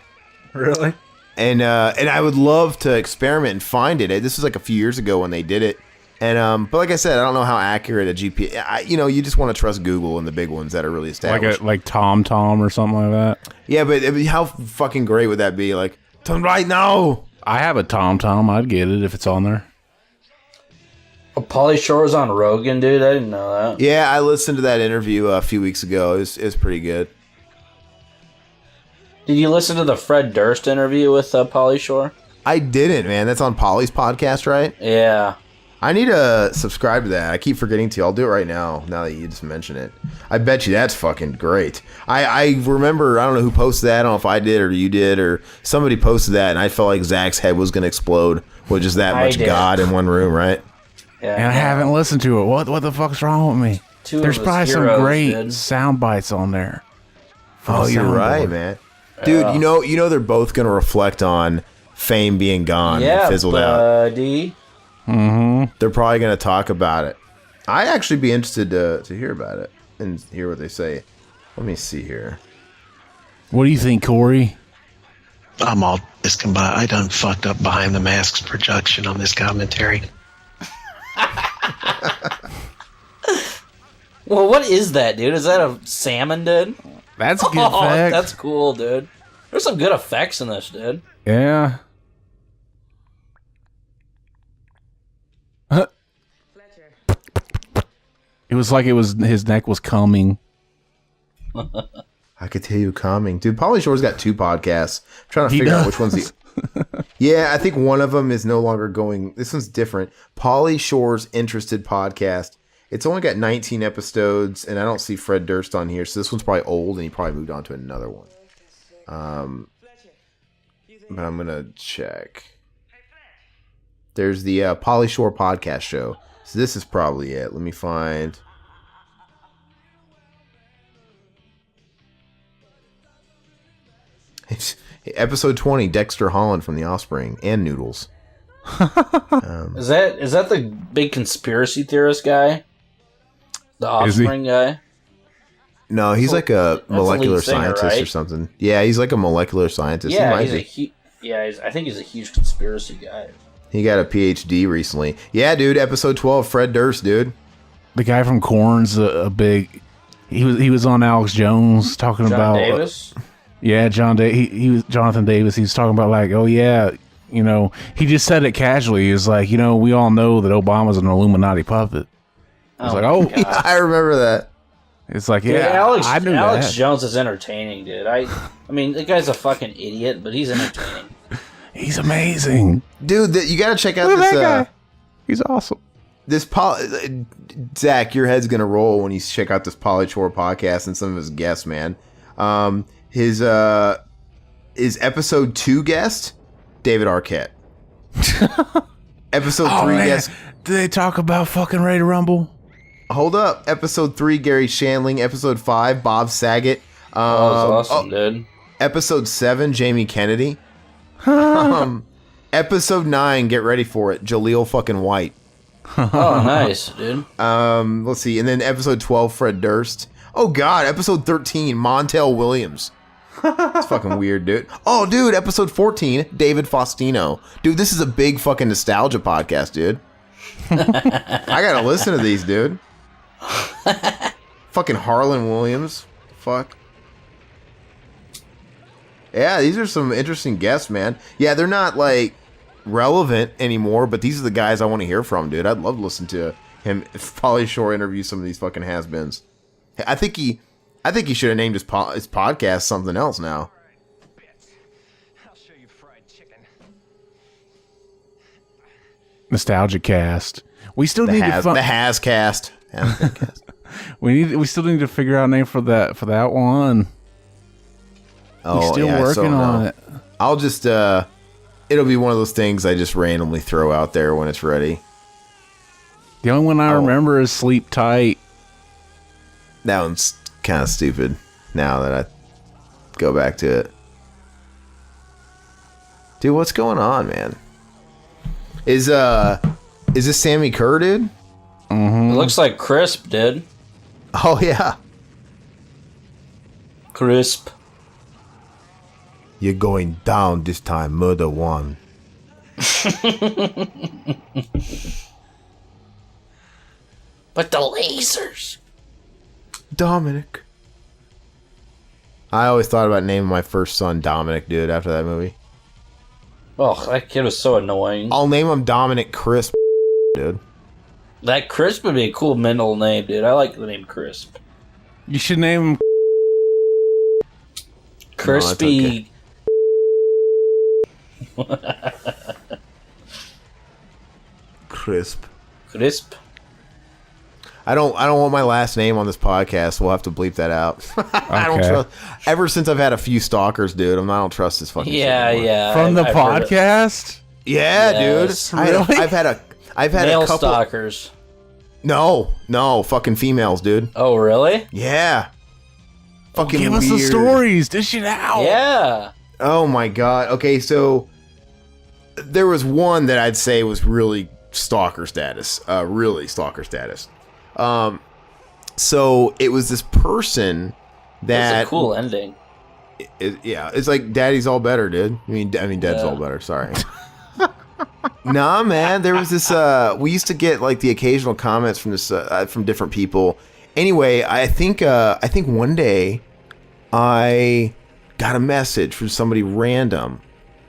Really? And I would love to experiment and find it. This was like a few years ago when they did it. And but like I said, I don't know how accurate a GPS. You just want to trust Google and the big ones that are really established, like TomTom or something like that. Yeah, but how fucking great would that be? Like, turn right now. I have a TomTom. I'd get it if it's on there. Oh, Pauly Shore's on Rogan, dude. I didn't know that. Yeah, I listened to that interview a few weeks ago. It was pretty good. Did you listen to the Fred Durst interview with Pauly Shore? I didn't, man. That's on Polly's podcast, right? Yeah. I need to subscribe to that. I keep forgetting to. I'll do it right now that you just mention it. I bet you that's fucking great. I remember, I don't know who posted that. I don't know if I did or you did or somebody posted that, and I felt like Zach's head was going to explode with just that much God in one room, right? Yeah. And I haven't listened to it. What the fuck's wrong with me? There's probably some great sound bites on there. Oh, you're right, man. Dude, Yeah. you know they're both going to reflect on fame being gone and fizzled buddy. out. They're probably going to talk about it. I'd actually be interested to hear about it and hear what they say. Let me see here. What do you think, Corey? I'm all discombobulated. I done fucked up behind the masks production on this commentary. Well, what is that, dude? Is that a salmon, dude? That's a good effect. That's cool, dude. There's some good effects in this, dude. Yeah. It was like his neck was coming. I could hear you coming. Dude, Pauly Shore's got 2 podcasts. I'm trying to figure out which one's the... Yeah, I think one of them is no longer going... This one's different. Pauly Shore's Interested Podcast. It's only got 19 episodes, and I don't see Fred Durst on here, so this one's probably old, and he probably moved on to another one. But I'm going to check. There's the Pauly Shore Podcast Show. So this is probably it. Let me find... Episode 20, Dexter Holland from The Offspring and Noodles. Is that the big conspiracy theorist guy? The Offspring guy? No, he's like a molecular singer, scientist right? or something. Yeah, he's like a molecular scientist. Yeah, I think he's a huge conspiracy guy. He got a PhD recently. Yeah, dude, episode 12, Fred Durst, dude. The guy from Korn's a big... He was on Alex Jones talking about... Davis? Yeah, he was Jonathan Davis. He was talking about like, oh yeah, you know, he just said it casually. He was like, you know, we all know that Obama's an Illuminati puppet. I was like, oh, yeah, I remember that. It's like, dude, yeah, I knew Alex that. Jones is entertaining, dude. I mean, the guy's a fucking idiot, but he's entertaining. He's amazing, dude. You got to check out Look at this. that guy. He's awesome. Zach, your head's gonna roll when you check out this Pauly Shore podcast and some of his guests, man. His episode 2 guest, David Arquette. Episode 3 guest. Did they talk about fucking Ready to Rumble? Hold up. Episode 3, Gary Shandling. Episode 5, Bob Saget. That was awesome, dude. Episode 7, Jamie Kennedy. Episode 9, get ready for it, Jaleel fucking White. Oh, nice, dude. Let's see. And then episode 12, Fred Durst. Oh, God. Episode 13, Montel Williams. It's fucking weird, dude. Oh, dude. Episode 14, David Faustino. Dude, this is a big fucking nostalgia podcast, dude. I gotta listen to these, dude. Fucking Harlan Williams. Fuck. Yeah, these are some interesting guests, man. Yeah, they're not, like, relevant anymore, but these are the guys I want to hear from, dude. I'd love to listen to him if Pauly Shore interview some of these fucking has-beens. I think he should have named his podcast something else now. I'll show you fried chicken. Nostalgia Cast. We still need the Has-Cast. We still need to figure out a name for that one. Oh, still working on it. I'll just it'll be one of those things I just randomly throw out there when it's ready. The only one I remember is Sleep Tight. That one's kind of stupid now that I go back to it. Dude, what's going on, man? Is this Sammy Kerr, dude? It looks like Crisp, dude. Oh, yeah. Crisp. You're going down this time, Murder One. But the lasers. Dominic. I always thought about naming my first son Dominic, dude, after that movie. Oh, that kid was so annoying. I'll name him Dominic Crisp, dude. That Crisp would be a cool middle name, dude. I like the name Crisp. You should name him Crispy. No, Crisp. Crisp. I don't want my last name on this podcast. We'll have to bleep that out. I don't trust. Ever since I've had a few stalkers, dude, I don't trust this fucking shit anymore. From the podcast? Yeah, Yes. dude. Really? I've had Male a couple stalkers. No, fucking females, dude. Oh, really? Yeah. Fucking Give us weird. the stories. Dish it out. Yeah. Oh my god. Okay, so there was one that I'd say was really stalker status. So it was this person that That's a cool ending. it's like Daddy's All Better, dude. I mean Dad's All Better. Sorry. Nah, man. There was this. We used to get like the occasional comments from this from different people. Anyway, I think one day I got a message from somebody random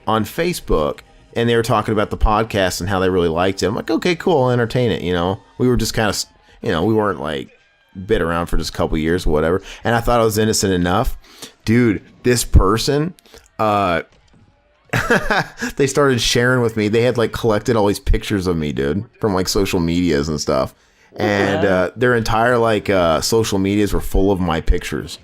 on Facebook, and they were talking about the podcast and how they really liked it. I'm like, okay, cool, I'll entertain it. You know, we were just kind of, we weren't like bit around for just a couple years, whatever. And I thought I was innocent enough. Dude, this person, they started sharing with me. They had like collected all these pictures of me, dude, from like social medias and stuff. And their entire like social medias were full of my pictures.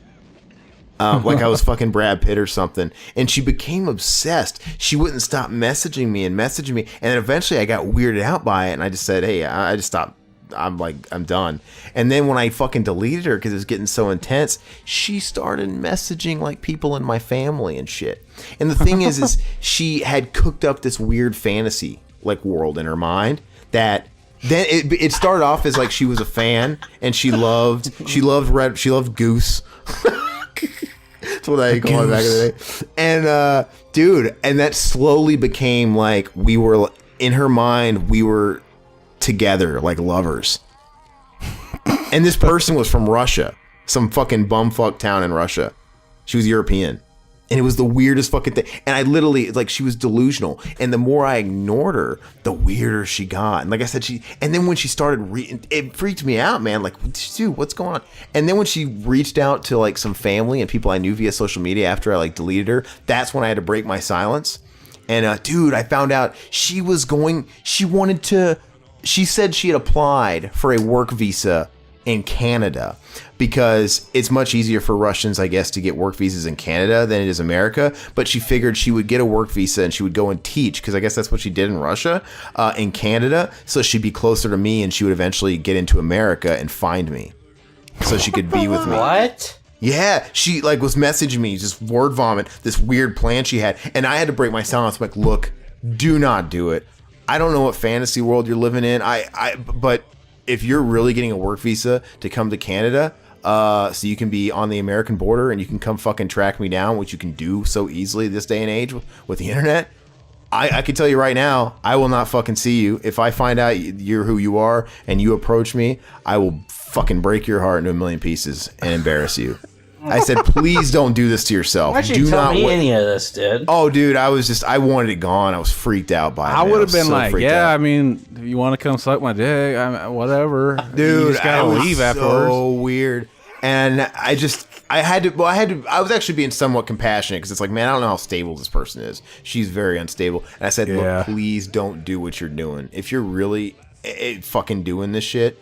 Like I was fucking Brad Pitt or something. And she became obsessed. She wouldn't stop messaging me. And then eventually I got weirded out by it. And I just said, hey, I just stopped. I'm done. And then when I fucking deleted her because it was getting so intense, she started messaging like people in my family and shit. And the thing is she had cooked up this weird fantasy like world in her mind that then it started off as like she was a fan and she loved Goose. That's what I call it back in the day. And dude, and that slowly became like we were in her mind, we were together like lovers. And this person was from Russia, some fucking bumfuck town in Russia. She was European. And it was the weirdest fucking thing. And I literally, like, she was delusional. And the more I ignored her, the weirder she got. And like I said, and then when she started, it freaked me out, man. Like, dude, what's going on? And then when she reached out to, like, some family and people I knew via social media after I, like, deleted her, that's when I had to break my silence. And, dude, I found out she said she had applied for a work visa in Canada because it's much easier for Russians, I guess, to get work visas in Canada than it is America. But she figured she would get a work visa and she would go and teach, because I guess that's what she did in Russia, in Canada. So she'd be closer to me and she would eventually get into America and find me so she could be with me. What? Yeah, she like was messaging me, just word vomit, this weird plan she had. And I had to break my silence. I'm like, look, do not do it. I don't know what fantasy world you're living in. But if you're really getting a work visa to come to Canada, so you can be on the American border and you can come fucking track me down, which you can do so easily this day and age with the internet, I can tell you right now, I will not fucking see you. If I find out you're who you are and you approach me, I will fucking break your heart into a million pieces and embarrass you. I said, please don't do this to yourself. Why'd you tell me any of this, dude? Oh, dude, I wanted it gone. I was freaked out by it. I would have been so like, yeah, I mean, if you want to come suck my dick, whatever. Dude, you just gotta leave afterwards. So weird. And I was actually being somewhat compassionate because it's like, man, I don't know how stable this person is. She's very unstable. And I said, look, please don't do what you're doing. If you're really fucking doing this shit,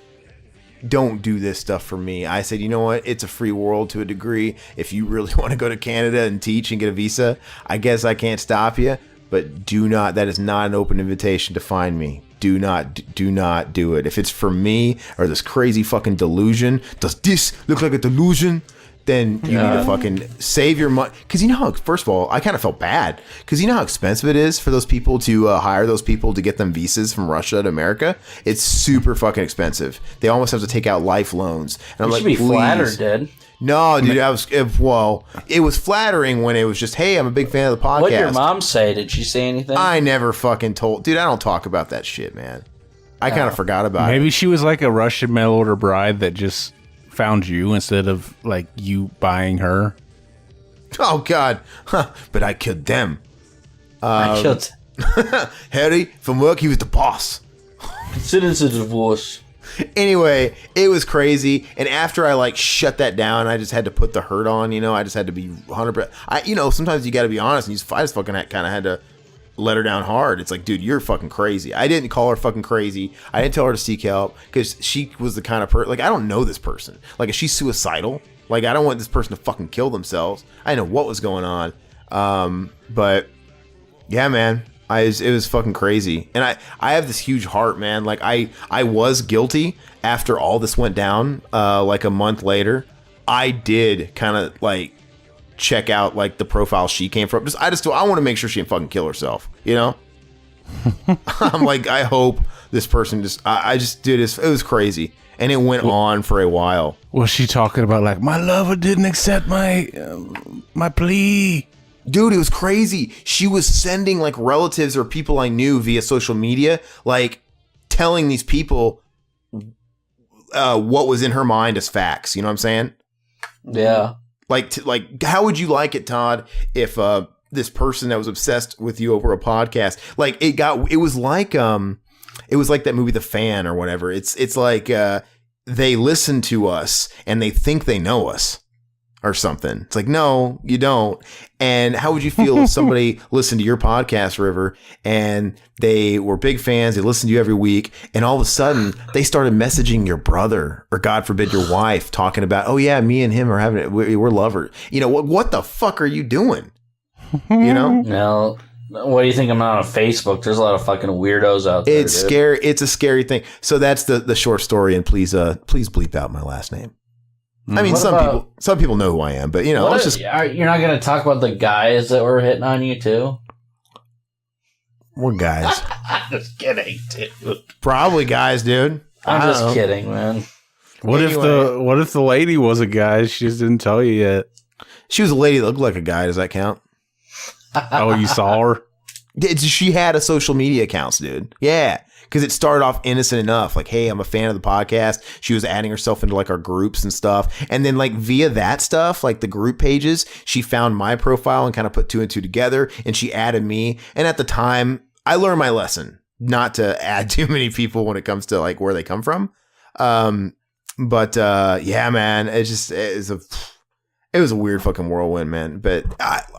don't do this stuff for me. I said, you know what? It's a free world to a degree. If you really want to go to Canada and teach and get a visa, I guess I can't stop you. But that is not an open invitation to find me. Do not do it. If it's for me or this crazy fucking delusion, does this look like a delusion? Then you need to fucking save your money. Because you know how, first of all, I kind of felt bad. Because you know how expensive it is for those people to hire those people to get them visas from Russia to America? It's super fucking expensive. They almost have to take out life loans. And I'm like, should be flattered, dude. No, dude, it was flattering when it was just, hey, I'm a big fan of the podcast. What did your mom say? Did she say anything? I never fucking told. Dude, I don't talk about that shit, man. I kind of forgot about it. Maybe she was like a Russian mail order bride that just found you instead of like you buying her. Oh God! But I killed them. I killed Harry from work. He was the boss. Consider it a divorce. Anyway, it was crazy. And after I like shut that down, I just had to put the hurt on. You know, I just had to be 100%. Sometimes you got to be honest. And I just fucking kind of had to let her down hard. It's like, dude, you're fucking crazy. I didn't call her fucking crazy. I didn't tell her to seek help because she was the kind of person, like, I don't know this person. Like, is she suicidal? Like, I don't want this person to fucking kill themselves. I didn't know what was going on. But yeah, man, it was fucking crazy. And I have this huge heart, man. Like, I was guilty after all this went down, like a month later. I did kind of like check out like the profile she came from. I want to make sure she didn't fucking kill herself, you know? I'm like, I hope this person I just did this. It was crazy. And it went on for a while. Was she talking about like, my lover didn't accept my plea? Dude, it was crazy. She was sending like relatives or people I knew via social media, like telling these people what was in her mind as facts. You know what I'm saying? Yeah. Like, how would you like it, Todd, if this person that was obsessed with you over a podcast, like it was like that movie The Fan or whatever. It's like they listen to us and they think they know us or something. It's like, no, you don't. And how would you feel if somebody listened to your podcast, River, and they were big fans, they listened to you every week, and all of a sudden they started messaging your brother or, God forbid, your wife, talking about, oh yeah, me and him are having it, we're lovers. You know, what the fuck are you doing? You know? No. What do you think about on Facebook? There's a lot of fucking weirdos out there. It's scary. It's a scary thing. So that's the short story, and please bleep out my last name. I mean, some people know who I am, but you know, you're not going to talk about the guys that were hitting on you too? What guys? I'm just kidding, dude. Probably guys, dude. I'm just kidding, man. What if the lady was a guy? She just didn't tell you yet. She was a lady that looked like a guy. Does that count? Oh, you saw her? She had a social media accounts, dude. Yeah. Because it started off innocent enough. Like, hey, I'm a fan of the podcast. She was adding herself into like our groups and stuff. And then like via that stuff, like the group pages, she found my profile and kind of put two and two together. And she added me. And at the time, I learned my lesson not to add too many people when it comes to like where they come from. But yeah, man, it was a weird fucking whirlwind, man. But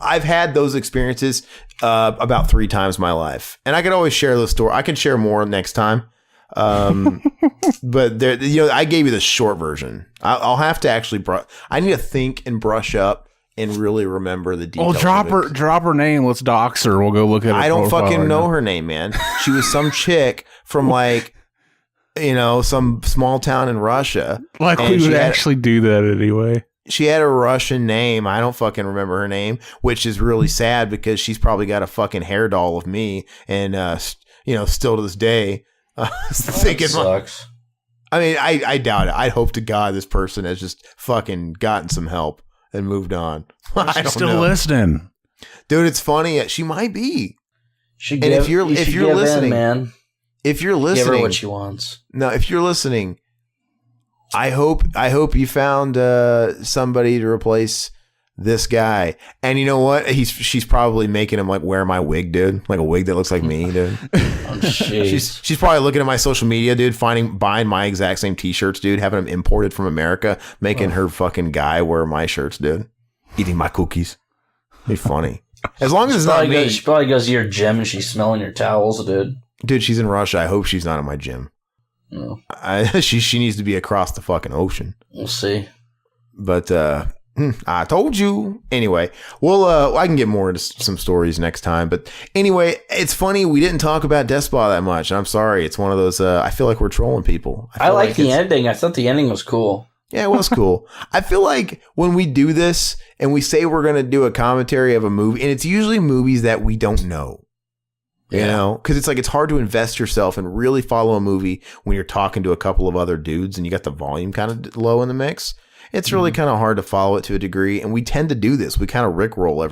I've had those experiences about 3 times in my life, and I could always share those stories. I can share more next time. But there, you know, I gave you the short version. I'll have to actually. I need to think and brush up and really remember the details. Oh, drop her name. Let's dox her. We'll go look at her. I don't fucking know her name, man. She was some chick from like, you know, some small town in Russia. Like we would actually do that anyway. She had a Russian name. I don't fucking remember her name, which is really sad because she's probably got a fucking hair doll of me. And, you know, still to this day, thinking, sucks. I mean, I doubt it. I hope to God this person has just fucking gotten some help and moved on. I don't still know. Listening. Dude, it's funny. She might be. If you're listening, man, if you're listening, give her what she wants. No, if you're listening, I hope you found somebody to replace this guy. And you know what? She's probably making him like wear my wig, dude. Like a wig that looks like me, dude. Oh, she's probably looking at my social media, dude, buying my exact same t-shirts, dude, having them imported from America, making her fucking guy wear my shirts, dude. Eating my cookies. Be funny. As long as it's not me. She probably goes to your gym and she's smelling your towels, dude. Dude, she's in Russia. I hope she's not in my gym. No. She needs to be across the fucking ocean. We'll see. But I told you. Anyway, well, I can get more into some stories next time. But anyway, it's funny we didn't talk about Despot that much. I'm sorry. It's one of those. I feel like we're trolling people. I like the ending. I thought the ending was cool. Yeah, it was cool. I feel like when we do this and we say we're going to do a commentary of a movie, and it's usually movies that we don't know. You know, because it's like it's hard to invest yourself and really follow a movie when you're talking to a couple of other dudes and you got the volume kind of low in the mix. It's really kind of hard to follow it to a degree, and we tend to do this. We kind of rickroll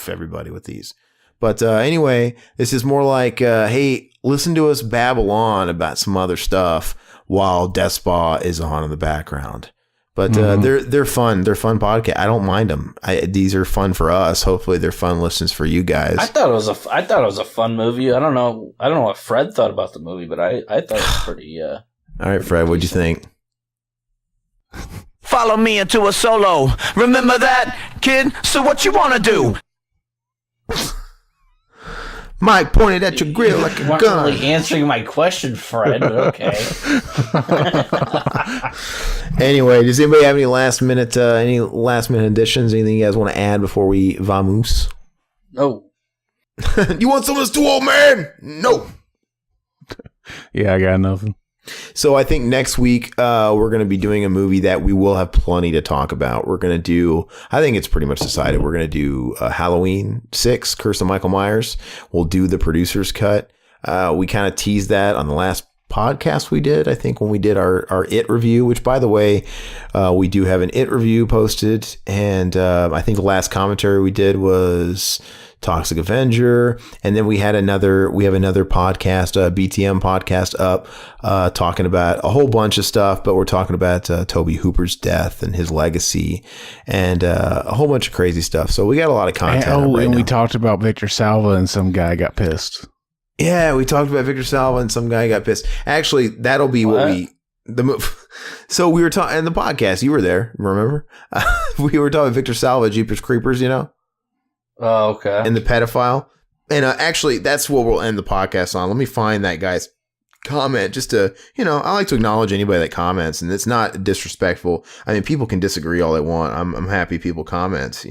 everybody with these. But anyway, this is more like, hey, listen to us babble on about some other stuff while Despot is on in the background. But they're fun. They're fun podcast. I don't mind them. These are fun for us. Hopefully, they're fun listens for you guys. I thought it was a fun movie. I don't know what Fred thought about the movie, but I thought it was pretty. All right, Fred, what'd you think? Follow me into a solo. Remember that, kid? So what you wanna do? Mike pointed at your grill like a gun. Really answering my question, Fred. But okay. Anyway, does anybody have any last minute additions? Anything you guys want to add before we vamoose? No. You want some of this too, old man? No. Yeah, I got nothing. So I think next week we're going to be doing a movie that we will have plenty to talk about. We're going to do, I think it's pretty much decided, we're going to do Halloween 6, Curse of Michael Myers. We'll do the producer's cut. We kind of teased that on the last podcast we did, I think, when we did our It review, which, by the way, we do have an It review posted. And I think the last commentary we did was Toxic Avenger, and then we have another podcast, BTM podcast up, talking about a whole bunch of stuff, but we're talking about Toby Hooper's death and his legacy and a whole bunch of crazy stuff. So we got a lot of content. And we talked about Victor Salva and some guy got pissed. Yeah, we talked about Victor Salva and some guy got pissed. Actually, that'll be what we the move. So we were talking in the podcast. You were there, remember? We were talking Victor Salva, Jeepers Creepers, you know? Oh, okay. And the pedophile. And actually, that's what we'll end the podcast on. Let me find that guy's comment just to, I like to acknowledge anybody that comments, and it's not disrespectful. I mean, people can disagree all they want. I'm happy people comment,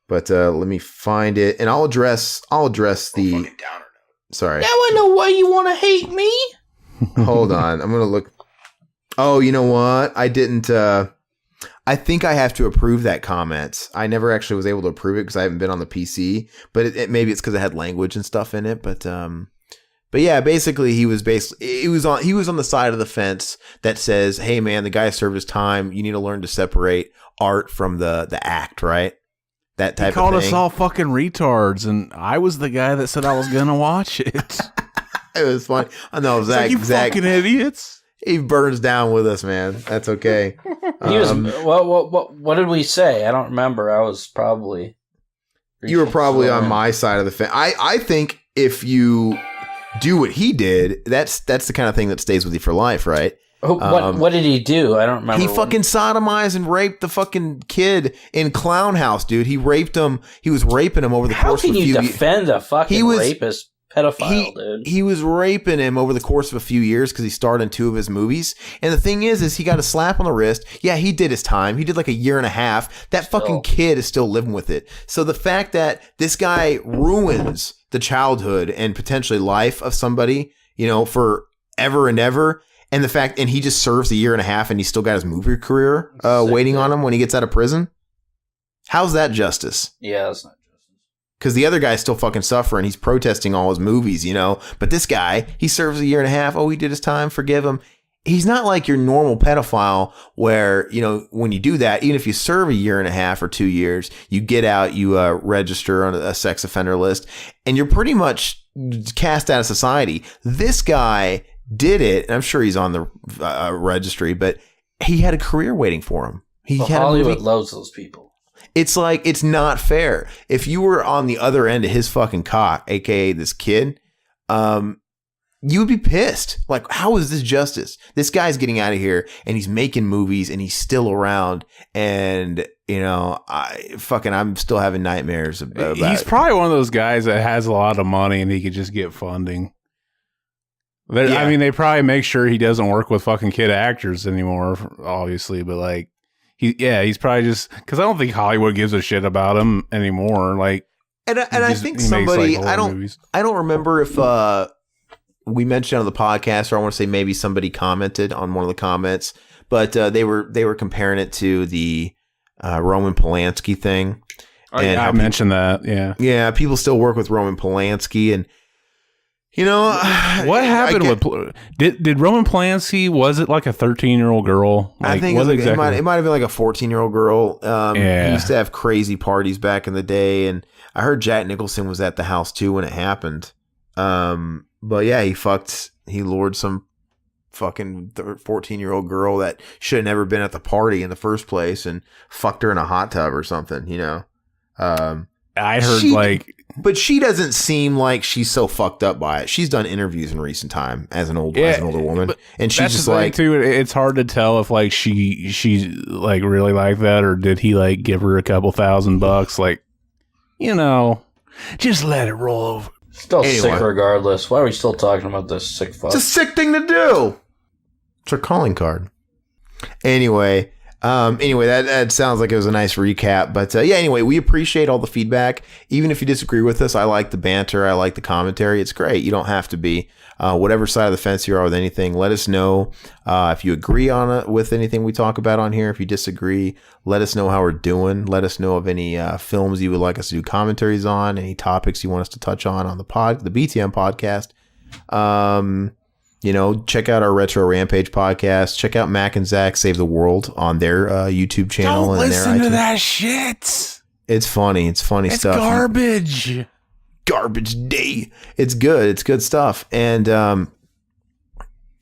but let me find it, and I'll address the. Sorry. Now I know why you want to hate me. Hold on, I'm gonna look. Oh, you know what? I didn't. I think I have to approve that comment. I never actually was able to approve it because I haven't been on the PC. But maybe it's because it had language and stuff in it. But yeah, basically he was on the side of the fence that says, "Hey man, the guy served his time. You need to learn to separate art from the act, right?" That type of thing. He called us all fucking retards, and I was the guy that said I was gonna watch it. It was funny. I know, Zach. You fucking idiots. He burns down with us, man. That's okay. He was. What did we say? I don't remember. I was probably. You were probably on my side of the fence. I think if you do what he did, that's the kind of thing that stays with you for life, right? What did he do? I don't remember. He fucking sodomized and raped the fucking kid in Clown House, dude. He raped him. He was raping him over the course of a few years. How can you defend a fucking rapist? Pedophile, dude. He was raping him over the course of a few years because he starred in 2 of his movies. And the thing is he got a slap on the wrist. Yeah, he did his time. He did like a year and a half. That fucking kid is still living with it. So the fact that this guy ruins the childhood and potentially life of somebody, for ever and ever, and the fact, and he just serves a year and a half and he's still got his movie career waiting on him when he gets out of prison. How's that justice? Yeah, that's not. Because the other guy's still fucking suffering. He's protesting all his movies, But this guy, he serves a year and a half. Oh, he did his time. Forgive him. He's not like your normal pedophile where, when you do that, even if you serve a year and a half or 2 years, you get out, you register on a sex offender list, and you're pretty much cast out of society. This guy did it, and I'm sure he's on the registry, but he had a career waiting for him. Hollywood loves those people. It's like, it's not fair. If you were on the other end of his fucking cock, aka this kid, you would be pissed. Like, how is this justice? This guy's getting out of here and he's making movies and he's still around. And, I'm still having nightmares about He's probably one of those guys that has a lot of money and he could just get funding. I mean, they probably make sure he doesn't work with fucking kid actors anymore, obviously, but like, he's probably just because I don't think Hollywood gives a shit about him anymore. Like, and I think somebody I don't remember if we mentioned on the podcast, or I want to say maybe somebody commented on one of the comments, but they were comparing it to the Roman Polanski thing. And I mentioned that. Yeah. People still work with Roman Polanski, and what happened with did Roman Polanski? Was it like a 13-year-old girl? Like, I think it might have been like a 14-year-old girl. He used to have crazy parties back in the day, and I heard Jack Nicholson was at the house too when it happened. But yeah, he lured some fucking 14-year-old girl that should have never been at the party in the first place and fucked her in a hot tub or something. I heard but she doesn't seem like she's so fucked up by it. She's done interviews in recent time as an older woman, and she's just like, too. It's hard to tell if like she's like really like that, or did he like give her a couple $1,000? Like, just let it roll over. Still sick regardless. Why are we still talking about this sick fuck? It's a sick thing to do. It's her calling card. Anyway, that sounds like it was a nice recap. But anyway, we appreciate all the feedback. Even if you disagree with us, I like the banter. I like the commentary. It's great. You don't have to be whatever side of the fence you are with anything. Let us know if you agree on it with anything we talk about on here. If you disagree, let us know how we're doing. Let us know of any films you would like us to do commentaries on, any topics you want us to touch on the BTM podcast. Check out our Retro Rampage podcast. Check out Mac and Zach Save the World on their YouTube channel. Don't and listen to that shit. It's funny. It's funny stuff. It's garbage. Garbage day. It's good. It's good stuff. And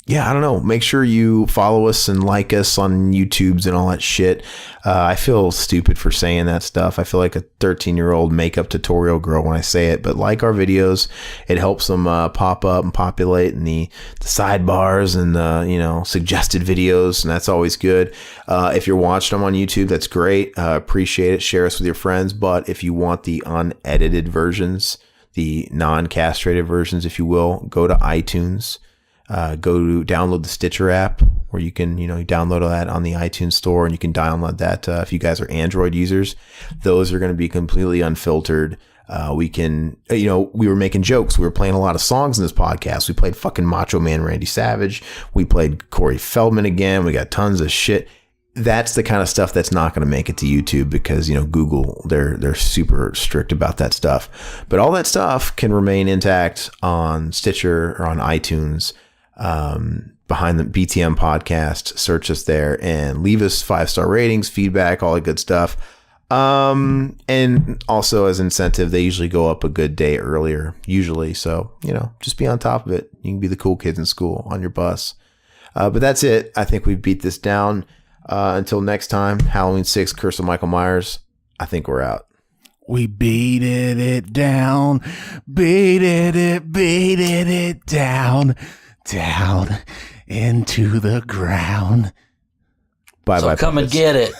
yeah, I don't know. Make sure you follow us and like us on YouTubes and all that shit. I feel stupid for saying that stuff. I feel like a 13-year-old makeup tutorial girl when I say it, but like our videos. It helps them pop up and populate in the sidebars and suggested videos, and that's always good. If you're watching them on YouTube, that's great. Appreciate it. Share us with your friends. But if you want the unedited versions, the non-castrated versions, if you will, go to iTunes. Go to download the Stitcher app, where you can, you download that on the iTunes store, and you can download that if you guys are Android users. Those are going to be completely unfiltered. We can, we were making jokes. We were playing a lot of songs in this podcast. We played fucking Macho Man Randy Savage. We played Corey Feldman again. We got tons of shit. That's the kind of stuff that's not going to make it to YouTube because, Google, they're super strict about that stuff. But all that stuff can remain intact on Stitcher or on iTunes. Behind the BTM podcast, search us there and leave us 5-star ratings, feedback, all that good stuff. And also as incentive, they usually go up a good day earlier, usually. So, just be on top of it. You can be the cool kids in school on your bus. But that's it. I think we beat this down. Until next time, Halloween 6, Curse of Michael Myers. I think we're out. We beat it down, beat it down into the ground. Bye. So come and get it.